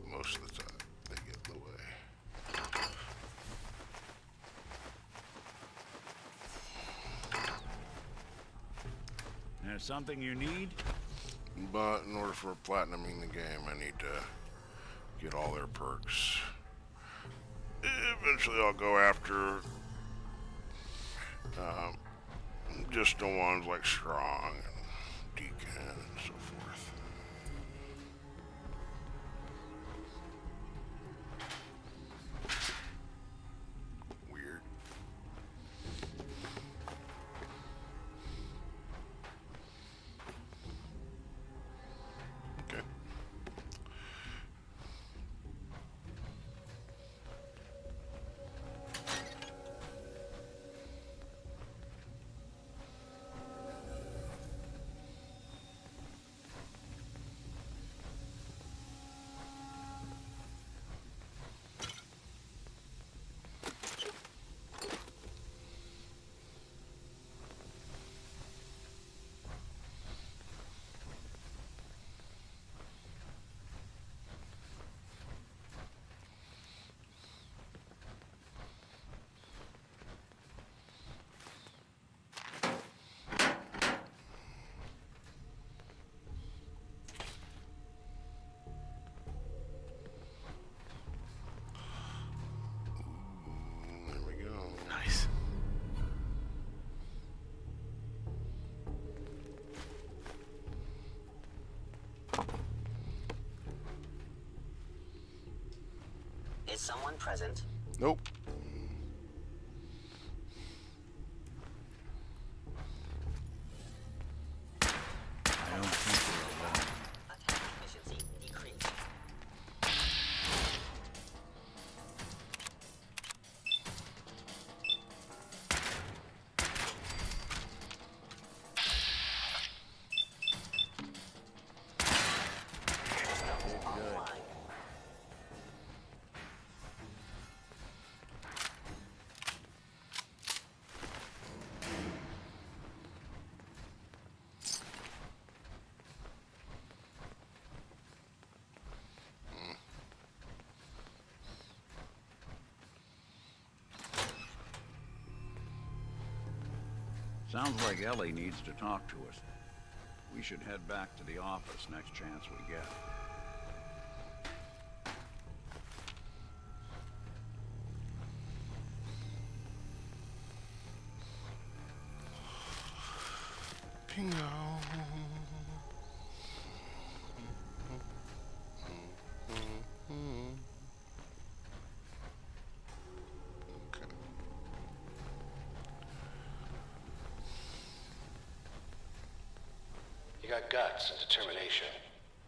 Most of the time, they get in the way. There's something you need? But in order for platinuming the game, I need to get all their perks. Eventually I'll go after just the ones like Strong and Deacon and so forth. Weird. Okay. There we go. Nice. Is someone present? Nope. I don't think we're alone. Attack efficiency decreased. Online. Sounds like Ellie needs to talk to us. We should head back to the office next chance we get. Bingo. Okay. You got guts and determination.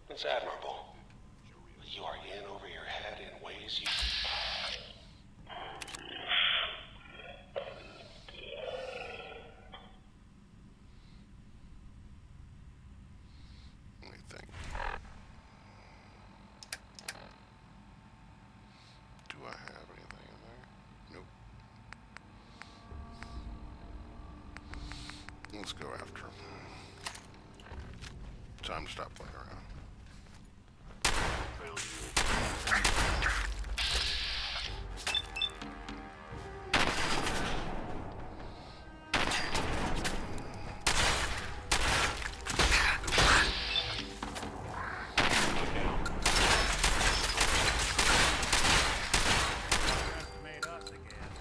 It's admirable. But you are in over your head in ways you... Let me think. Do I have anything in there? Nope. Let's go after him. Time to stop playing around. Made us again.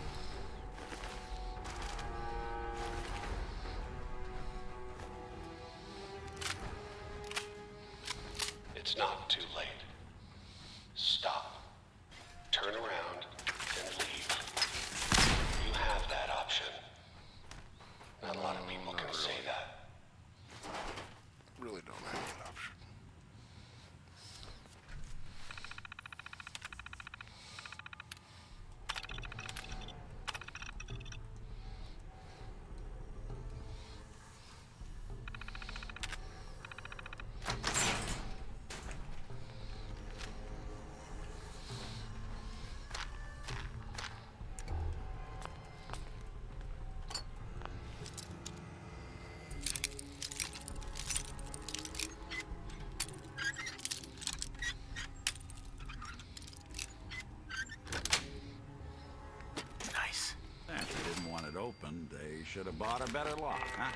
You should have bought a better lock, huh?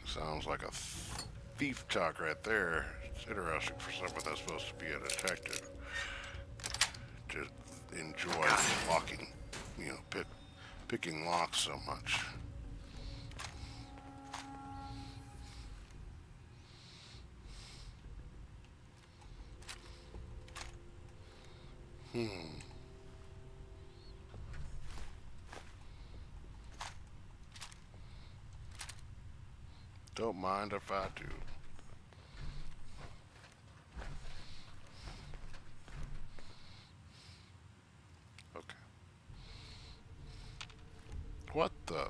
Sounds like a thief talk right there. It's interesting for someone that's supposed to be a detective to enjoy locking, you know, picking locks so much. Don't mind if I do. Okay. What the?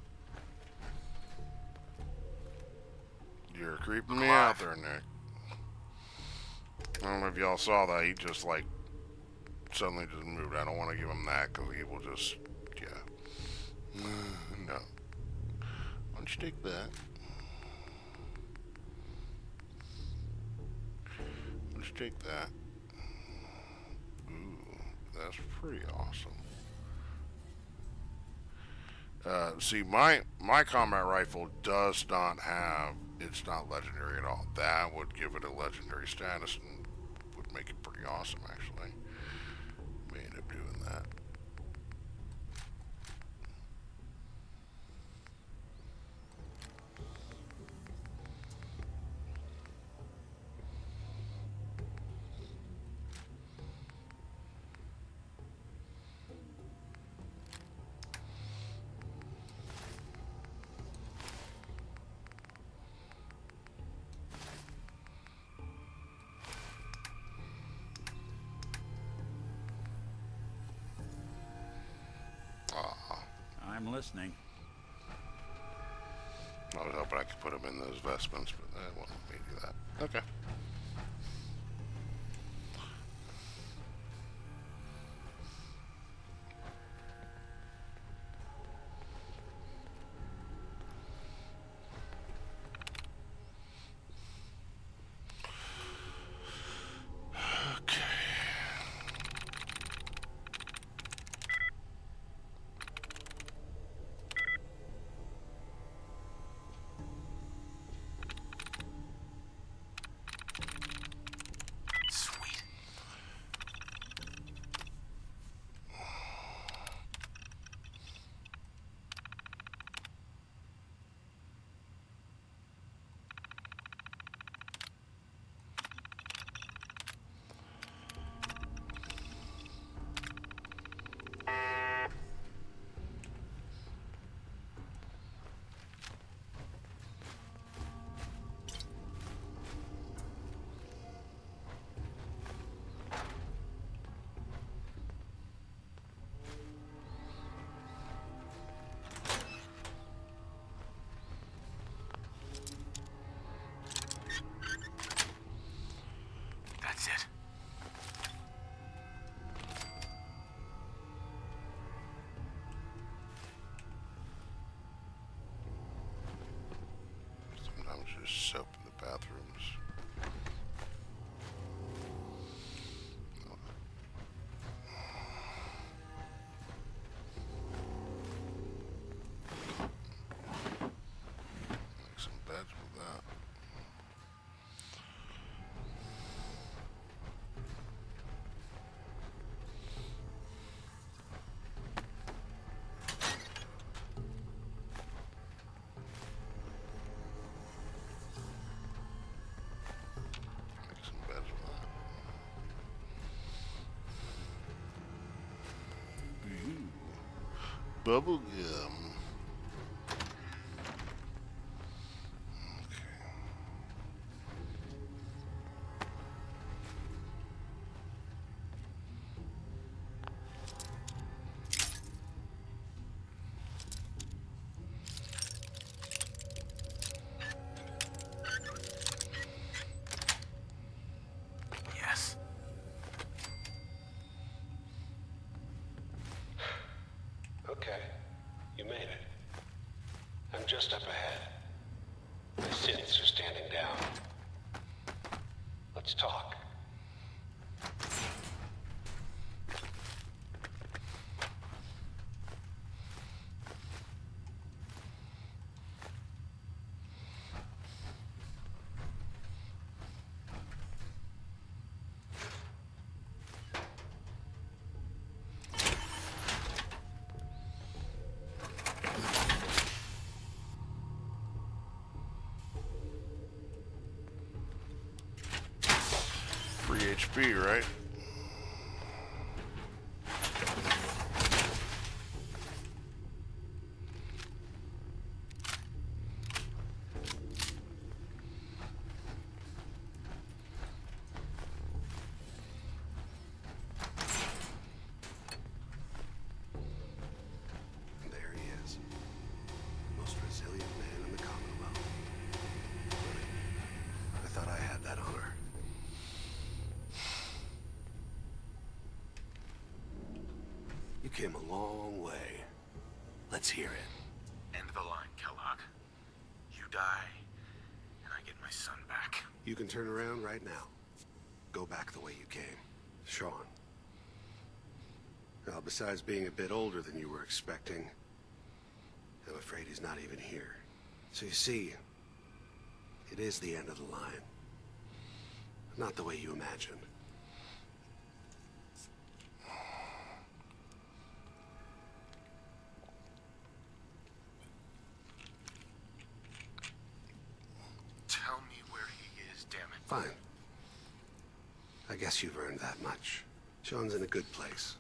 You're creeping me out there, Nick. I don't know if y'all saw that. He just like suddenly just moved. I don't want to give him that because he will just, yeah. No. Why don't you take that? Why don't you take that? Ooh, that's pretty awesome. See, my combat rifle does not have, it's not legendary at all. That would give it a legendary status and would make it pretty awesome, actually. May end up doing that. I'm listening. I was hoping I could put them in those vestments, but they won't let me do that. Okay. That's it. Sometimes just soap in the bathrooms. Make some beds with that. Make some beds with that. Ooh. Bubble gum. Yes. Okay, you made it. I'm just up ahead. My synths are standing down. Let's talk. HP, right? There he is. Most resilient man in the Commonwealth. I thought I had that honor. You came a long way. Let's hear it. End the line, Kellogg. You die, and I get my son back. You can turn around right now. Go back the way you came. Sean. Now, besides being a bit older than you were expecting, I'm afraid he's not even here. So you see, it is the end of the line. Not the way you imagined. Tell me where he is, damn it. Fine. I guess you've earned that much. Sean's in a good place.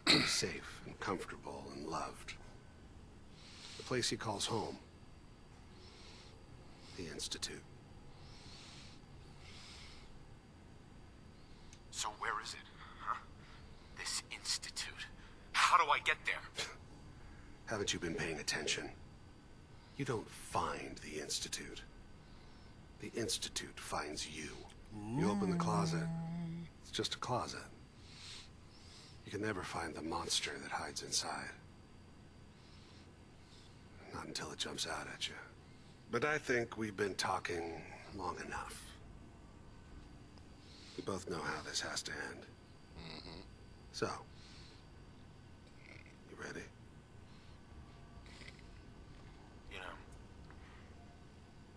He's safe and comfortable and loved. The place he calls home. The Institute. So where is it, huh? This institute. How do I get there? Haven't you been paying attention? You don't find the Institute. The Institute finds you. You open the closet, it's just a closet. You can never find the monster that hides inside. Not until it jumps out at you. But I think we've been talking long enough. We both know how this has to end. So, you ready? You know,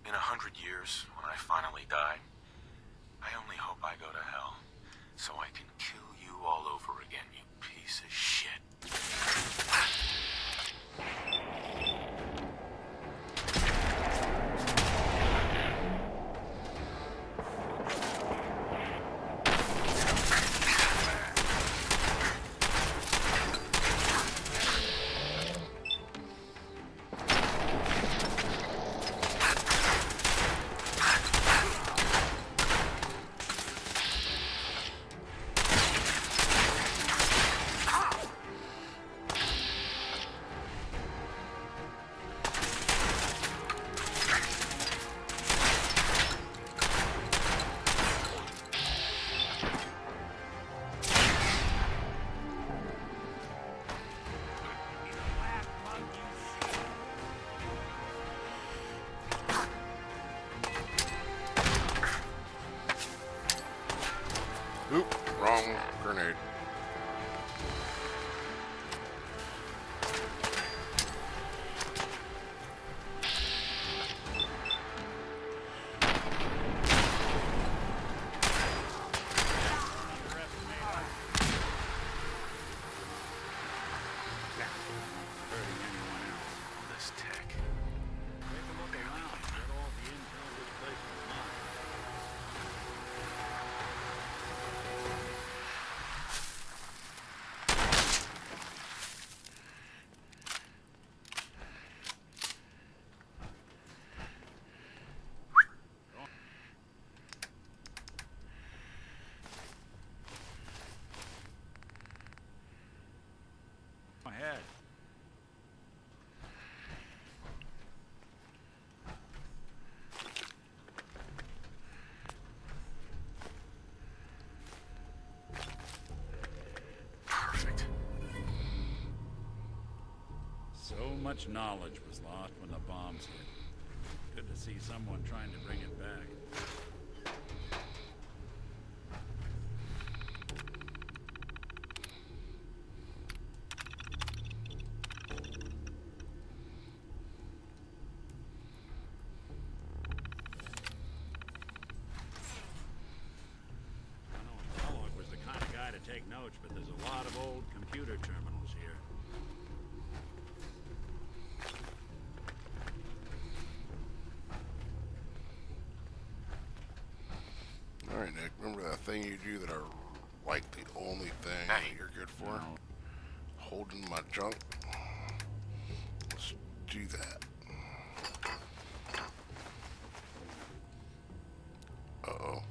in 100 years, when I finally die, I only hope I go to hell, so I can kill you all over again, you piece of shit. Oop, wrong grenade. This tech. Ahead. Perfect. So much knowledge was lost when the bombs hit. Good to see someone trying to bring it back. Take notes, but there's a lot of old computer terminals here. Alright, Nick, remember that thing thing you do that are like the only thing that you're good for? Holding my junk. Let's do that. Uh-oh.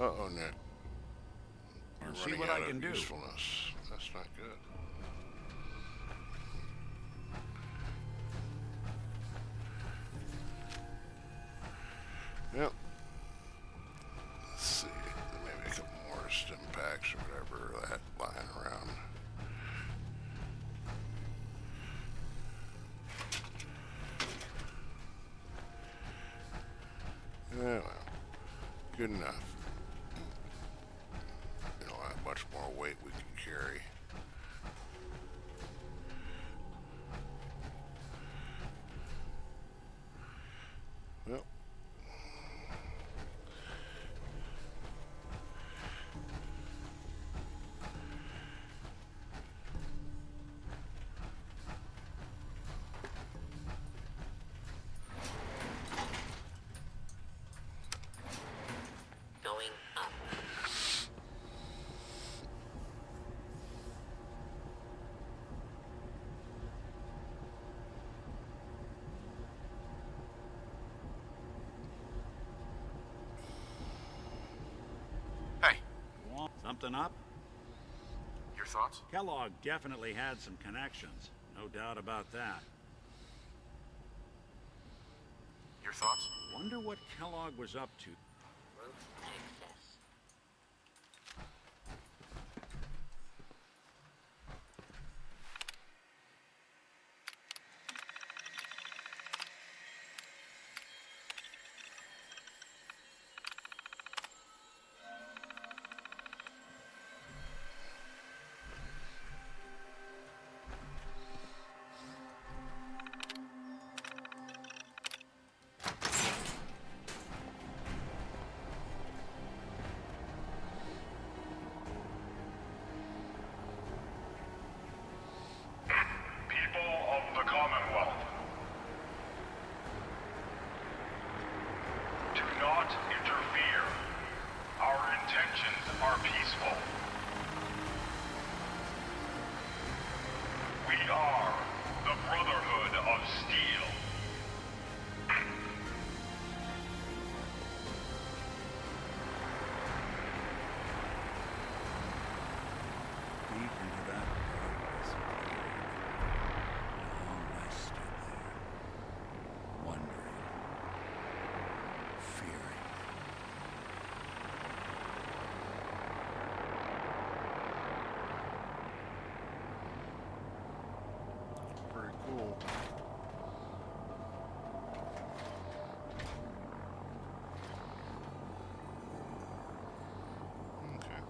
Uh-oh, Nick. You're See running what out I can of do. usefulness. That's not good. Yep. Let's see. Maybe a couple more stim packs or whatever that lying around. Yeah, well, good enough. You know how much more weight we can carry. Well. Going up. Hey, Something up? your thoughts? Kellogg definitely had some connections. No doubt about that. Your thoughts? Wonder what Kellogg was up to. Roof access. People of the Commonwealth, do not interfere. Our intentions are peaceful. We are the Brotherhood of Steel. Deep into that darkness, long I stood there, wondering, fearing. Pretty cool. Okay.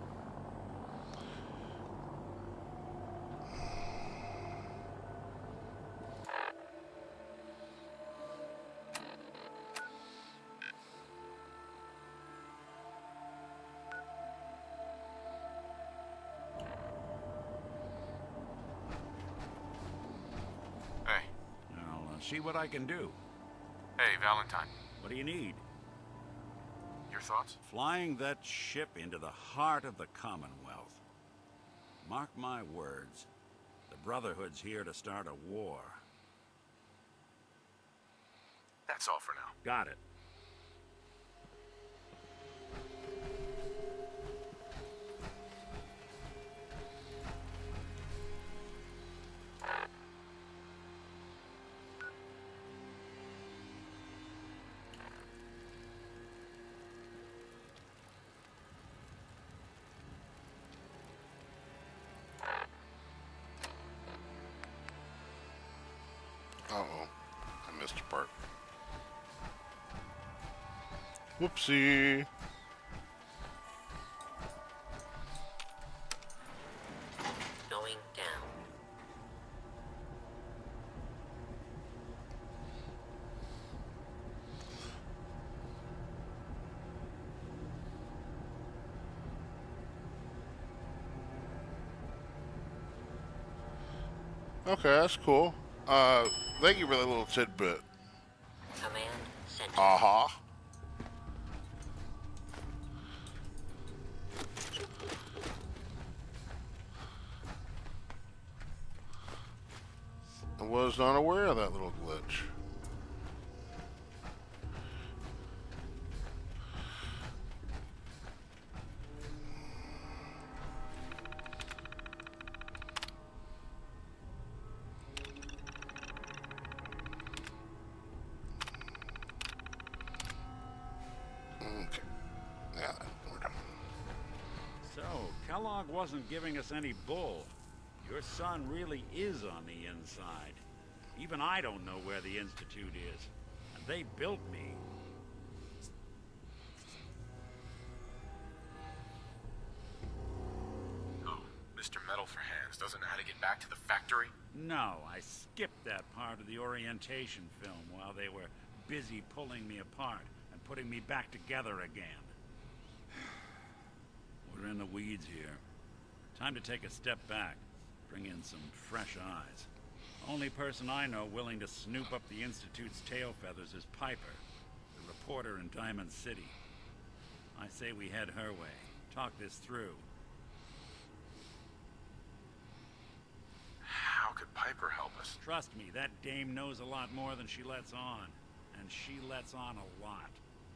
Hey. I'll see what I can do. Hey, Valentine. What do you need? Your thoughts? Flying that ship into the heart of the Commonwealth. Mark my words. The Brotherhood's here to start a war. That's all for now. Got it. Uh-oh. I missed a part. Whoopsie. Going down. Okay, that's cool. Thank you for that little tidbit. Command center. Uh-huh. was not aware of that little glitch. Okay. Yeah, we're done. So, Kellogg wasn't giving us any bull. Your son really is on the inside. Even I don't know where the Institute is. And they built me. Oh, Mr. Metal for Hands doesn't know how to get back to the factory? No, I skipped that part of the orientation film while they were busy pulling me apart and putting me back together again. We're in the weeds here. Time to take a step back. Bring in some fresh eyes. Only person I know willing to snoop up the Institute's tail feathers is Piper, the reporter in Diamond City. I say we head her way. Talk this through. How could Piper help us? Trust me, that dame knows a lot more than she lets on. And she lets on a lot.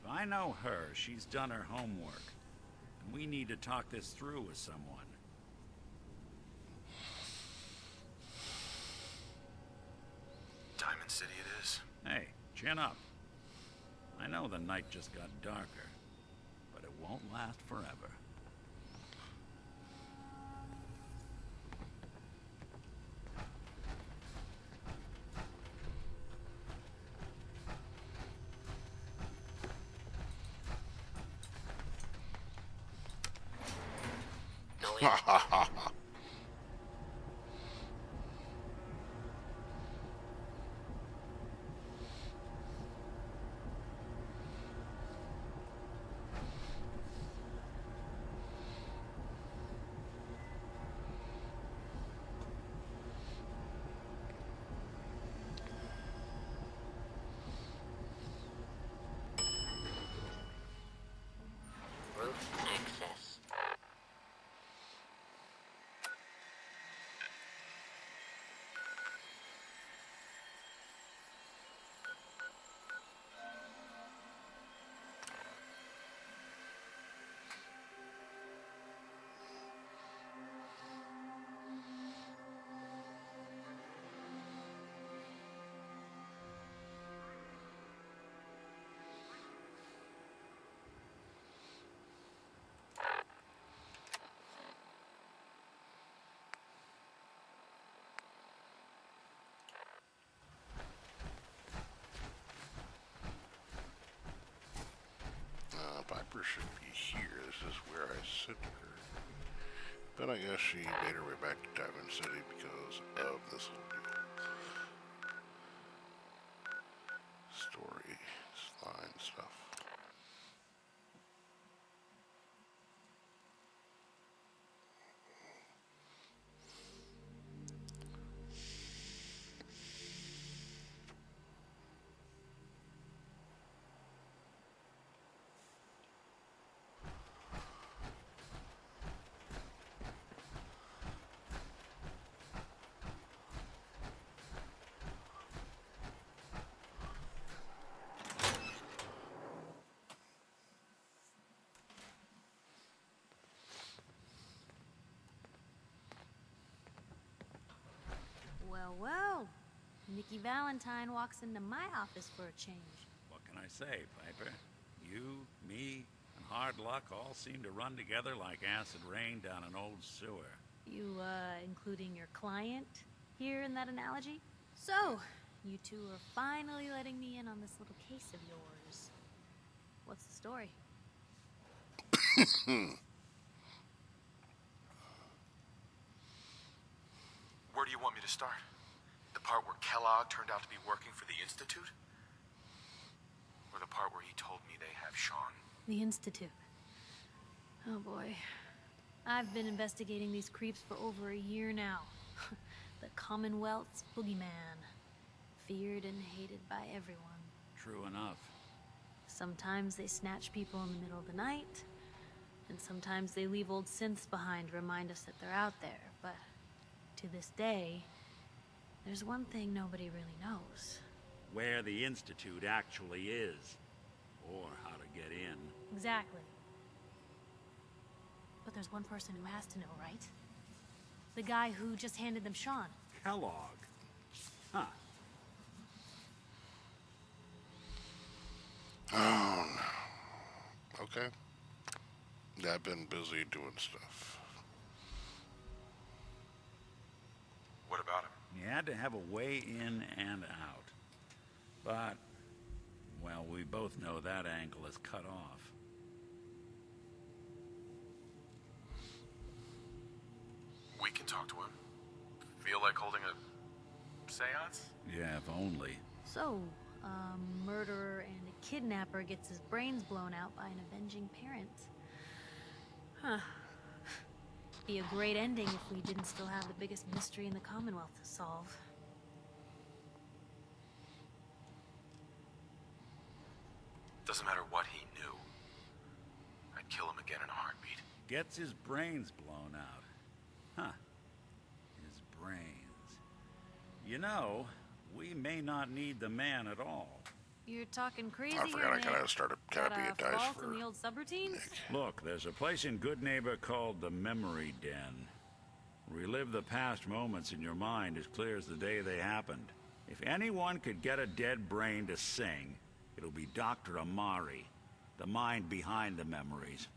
If I know her, she's done her homework. And we need to talk this through with someone. Diamond City it is. Hey, chin up. I know the night just got darker, but it won't last forever. Ha ha ha ha. Roof access. Piper should be here. This is where I sent her. But I guess she made her way back to Diamond City because of this whole deal. Story, line stuff. Well, well. Nikki Valentine walks into my office for a change. What can I say, Piper? You, me, and hard luck all seem to run together like acid rain down an old sewer. You, including your client here in that analogy? So, you two are finally letting me in on this little case of yours. What's the story? Where do you want me to start? The part where Kellogg turned out to be working for the Institute? Or the part where he told me they have Sean? The Institute. Oh boy. I've been investigating these creeps for over a year now. The Commonwealth's boogeyman. Feared and hated by everyone. True enough. Sometimes they snatch people in the middle of the night, and sometimes they leave old synths behind to remind us that they're out there, but to this day, There's one thing nobody really knows. Where the Institute actually is. Or how to get in. Exactly. But there's one person who has to know, right? The guy who just handed them Sean. Kellogg. Huh. Oh, no. Okay. I've been busy doing stuff. What about him? You had to have a way in and out. But, well, we both know that angle is cut off. We can talk to him. Feel like holding a seance? Yeah, if only. So, a murderer and a kidnapper gets his brains blown out by an avenging parent. Huh. Be a great ending if we didn't still have the biggest mystery in the Commonwealth to solve. Doesn't matter what he knew. I'd kill him again in a heartbeat. Gets his brains blown out. Huh. His brains. You know, we may not need the man at all. You're talking crazy. I forgot I Nick. gotta start a Got copy a of dice fault for in the old subroutines? Look, there's a place in Good Neighbor called the Memory Den. Relive the past moments in your mind as clear as the day they happened. If anyone could get a dead brain to sing, it'll be Dr. Amari, the mind behind the memories.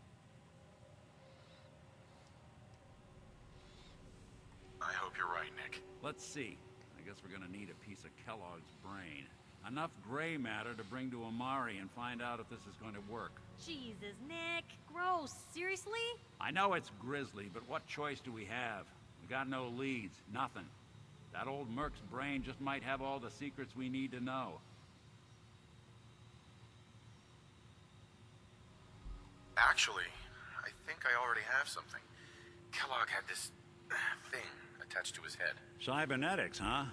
I hope you're right, Nick. Let's see. I guess we're gonna need a piece of Kellogg's brain. Enough gray matter to bring to Amari and find out if this is going to work. Jesus, Nick. Gross. Seriously? I know it's grisly, but what choice do we have? We got no leads, nothing. That old Merc's brain just might have all the secrets we need to know. Actually, I think I already have something. Kellogg had this thing attached to his head. Cybernetics, huh?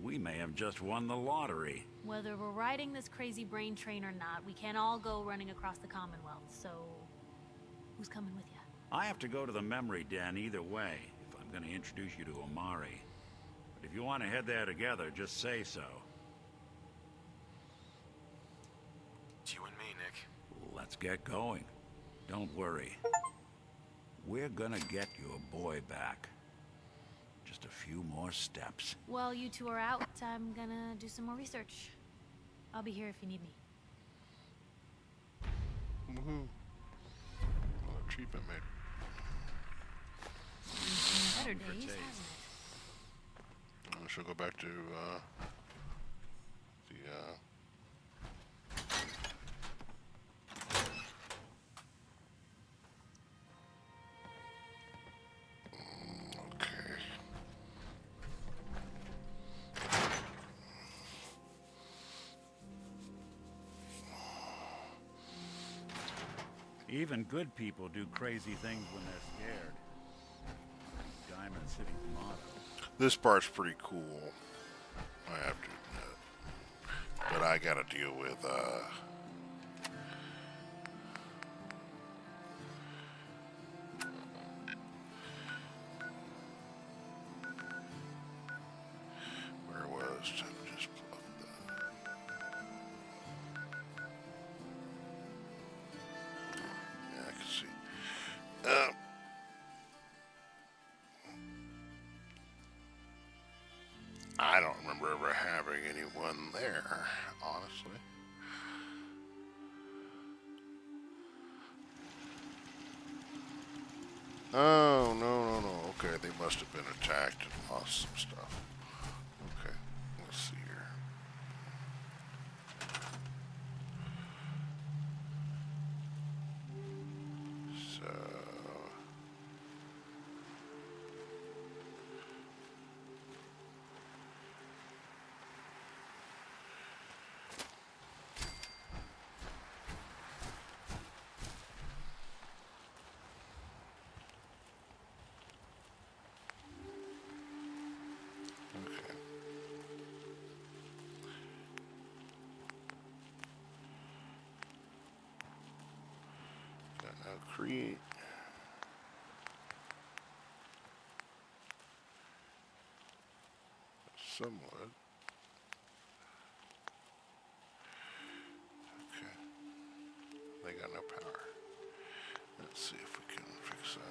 We may have just won the lottery. Whether we're riding this crazy brain train or not, we can't all go running across the Commonwealth, so... who's coming with you? I have to go to the memory den either way, if I'm going to introduce you to Amari. But if you want to head there together, just say so. It's you and me, Nick. Let's get going. Don't worry. We're gonna get your boy back. Just a few more steps. While you two are out, I'm gonna do some more research. I'll be here if you need me. Woohoo. Well, achievement made. Better days, hasn't it? I shall go back to Even good people do crazy things when they're scared. Diamond City's motto. This part's pretty cool, I have to admit. But I gotta deal with, where was it? Just plug that. Yeah, I can see. I don't remember ever having anyone there, honestly. Oh, no. Okay, they must have been attacked and lost some stuff. Okay, let's see here. So... create. Let's somewhat. Okay. They got no power. Let's see if we can fix that.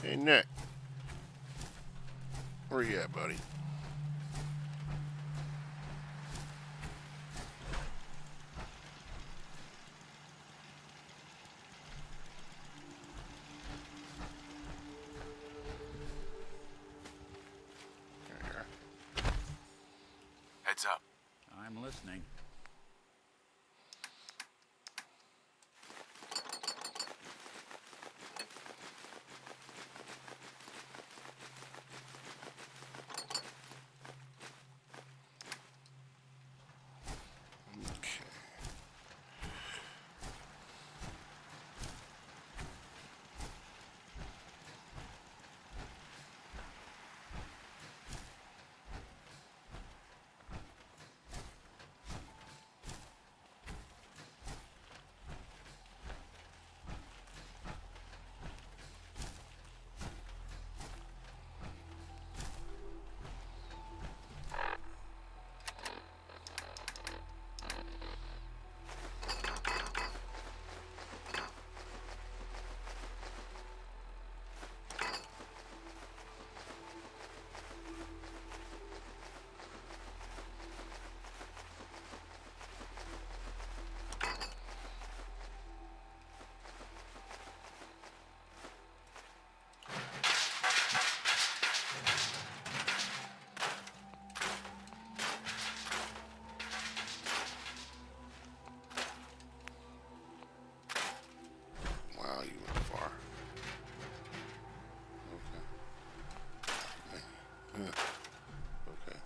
Hey, Nick. Where you at, buddy? Heads up. I'm listening. Wow, you went far. Okay. Okay.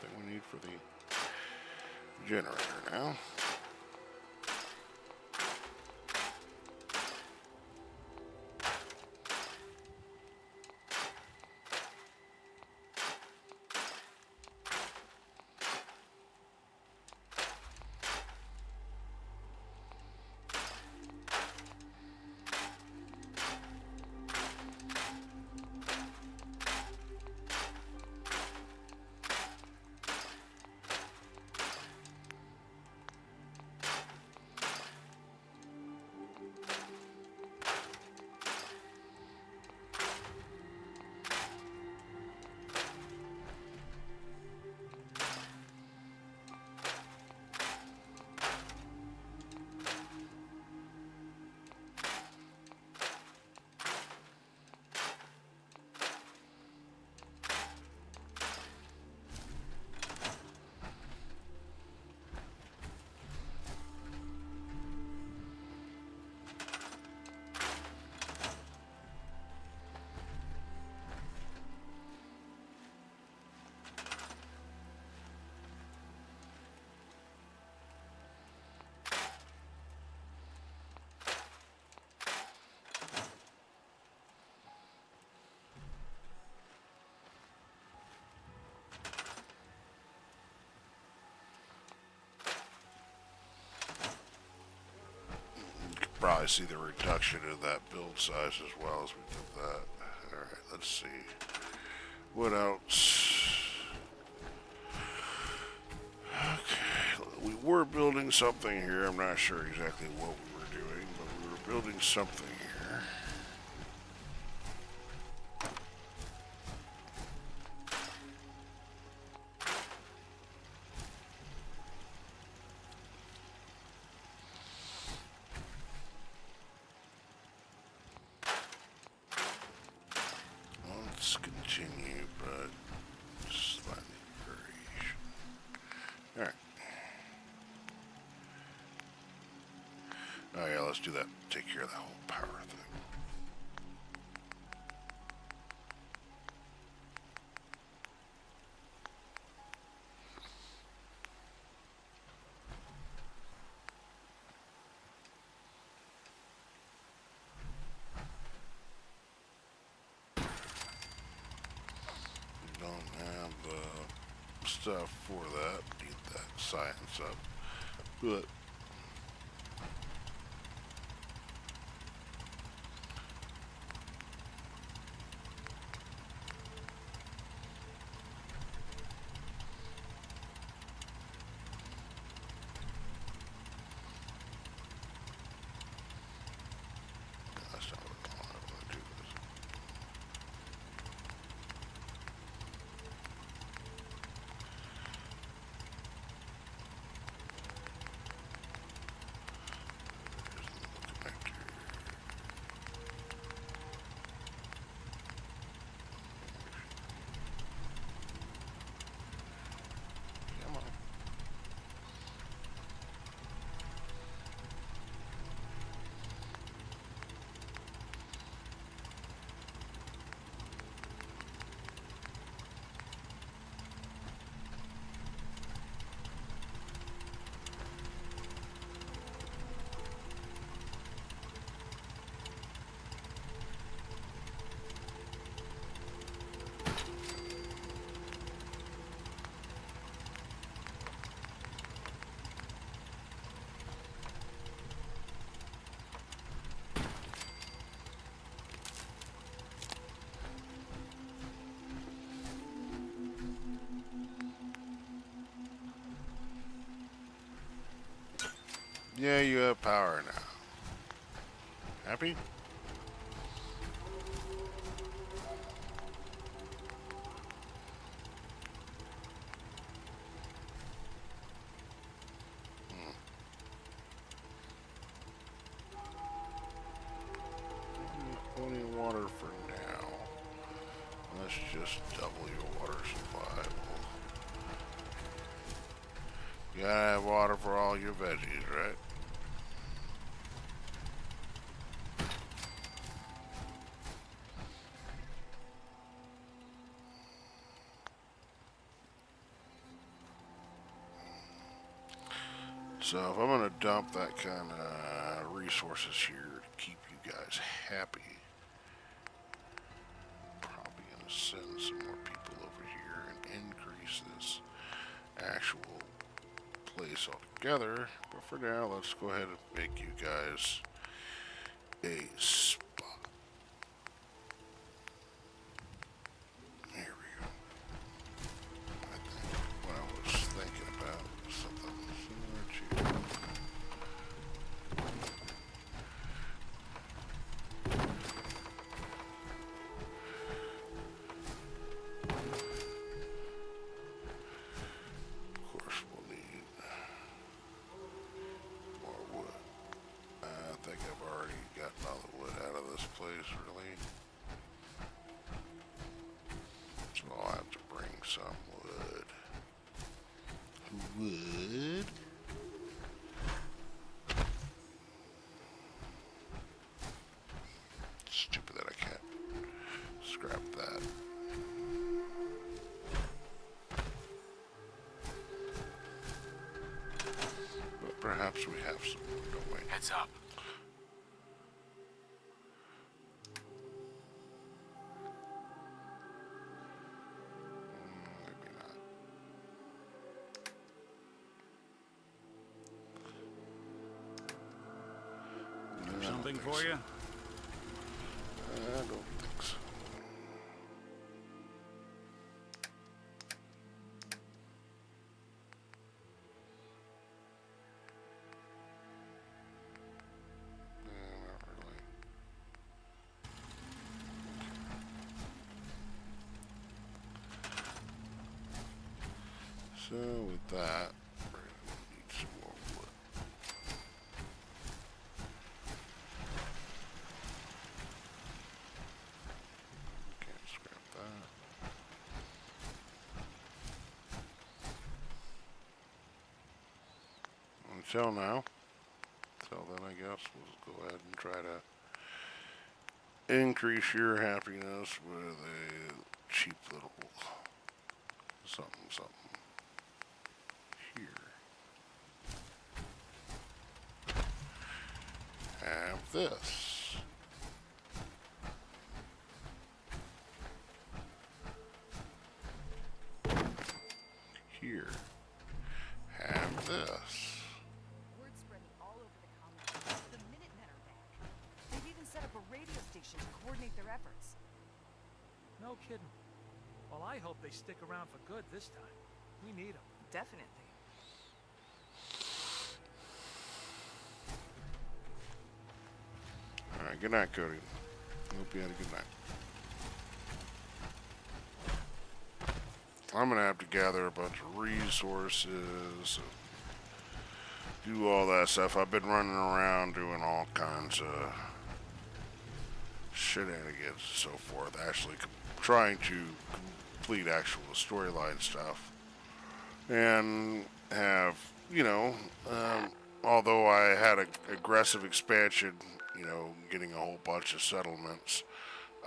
Thing we need for the generator now. Probably see the reduction in that build size as well as we did that. Alright, let's see. What else? Okay, we were building something here. I'm not sure exactly what we were doing, but we were building something here. Let's continue, but slightly very let's do that. Take care of that whole power thing. We don't have the stuff for that. Need that science up. But that's not what I want to do. Come on. Yeah, you have power now. Happy? Plenty of water for now. Let's just double your water supply. You gotta have water for all your veggies, right? So if I'm gonna dump that kind of resources here to keep you guys happy, probably gonna send some more people over here and increase this actual place altogether. But for now, let's go ahead and make you guys a spot. Here we go. I think what I was thinking about was something similar to. Of course, we'll need more wood. I think I've already gotten all the wood out of this place, really. So I'll have to bring some wood. Wood? Stupid that I can't scrap that. But perhaps we have some more, don't we? Heads up. Maybe not. Something for you? I don't think so. Not really. So with that, we're gonna need some more wood. Can't scrap that. Until now. Till then I guess we'll go ahead and try to increase your happiness with a cheap little something something here. Have this. Here. Have this. Word spreading all over the Commonwealth. The Minutemen are back. They've even set up a radio station to coordinate their efforts. No kidding. Well, I hope they stick around for good this time. We need them. Definitely. Alright, good night, Cody. Hope you had a good night. I'm gonna have to gather a bunch of resources, do all that stuff. I've been running around doing all kinds of shenanigans and so forth. Actually, trying to complete actual storyline stuff, and have, you know, although I had an aggressive expansion, you know, getting a whole bunch of settlements,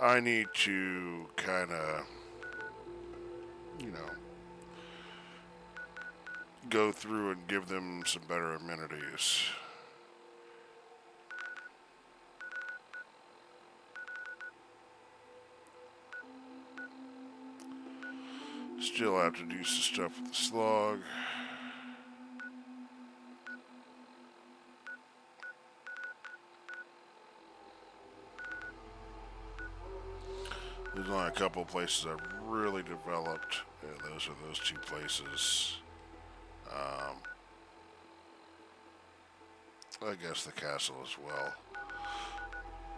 I need to kind of, you know, go through and give them some better amenities. Still have to do some stuff with the slug. There's only a couple of places I've really developed, and those are those two places. I guess the castle as well.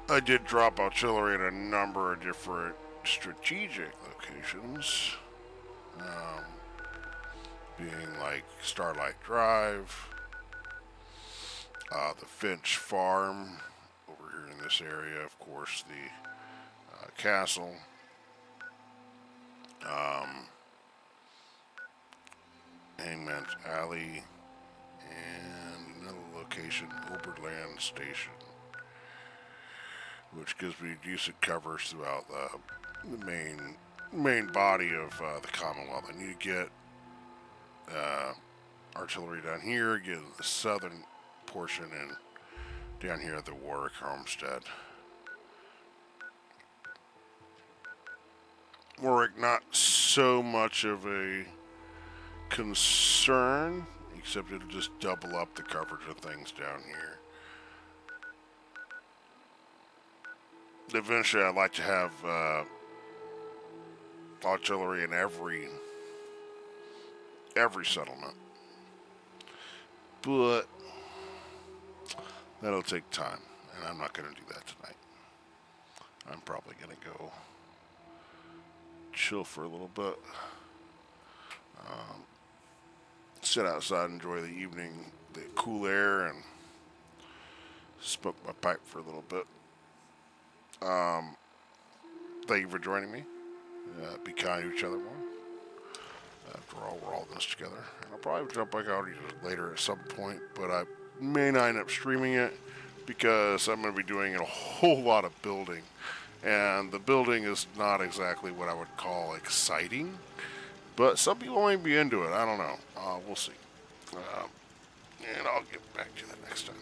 I did drop artillery in a number of different strategic locations, being like Starlight Drive, the Finch Farm over here in this area, of course, the castle, Hangman's Alley, and another location, Oberland Station, which gives me decent coverage throughout the main body of the Commonwealth. I need to get artillery down here, get the southern portion, and down here at the Warwick Homestead. Warwick, not so much of a concern, except it'll just double up the coverage of things down here. Eventually, I'd like to have artillery in every settlement, but that'll take time, and I'm not going to do that tonight. I'm probably going to go chill for a little bit, sit outside, enjoy the evening, the cool air, and smoke my pipe for a little bit. Thank you for joining me. Be kind to each other more. After all, we're all in this together. And I'll probably jump back out later at some point, but I may not end up streaming it because I'm going to be doing a whole lot of building. And the building is not exactly what I would call exciting, but some people might be into it. I don't know. We'll see. And I'll get back to that next time.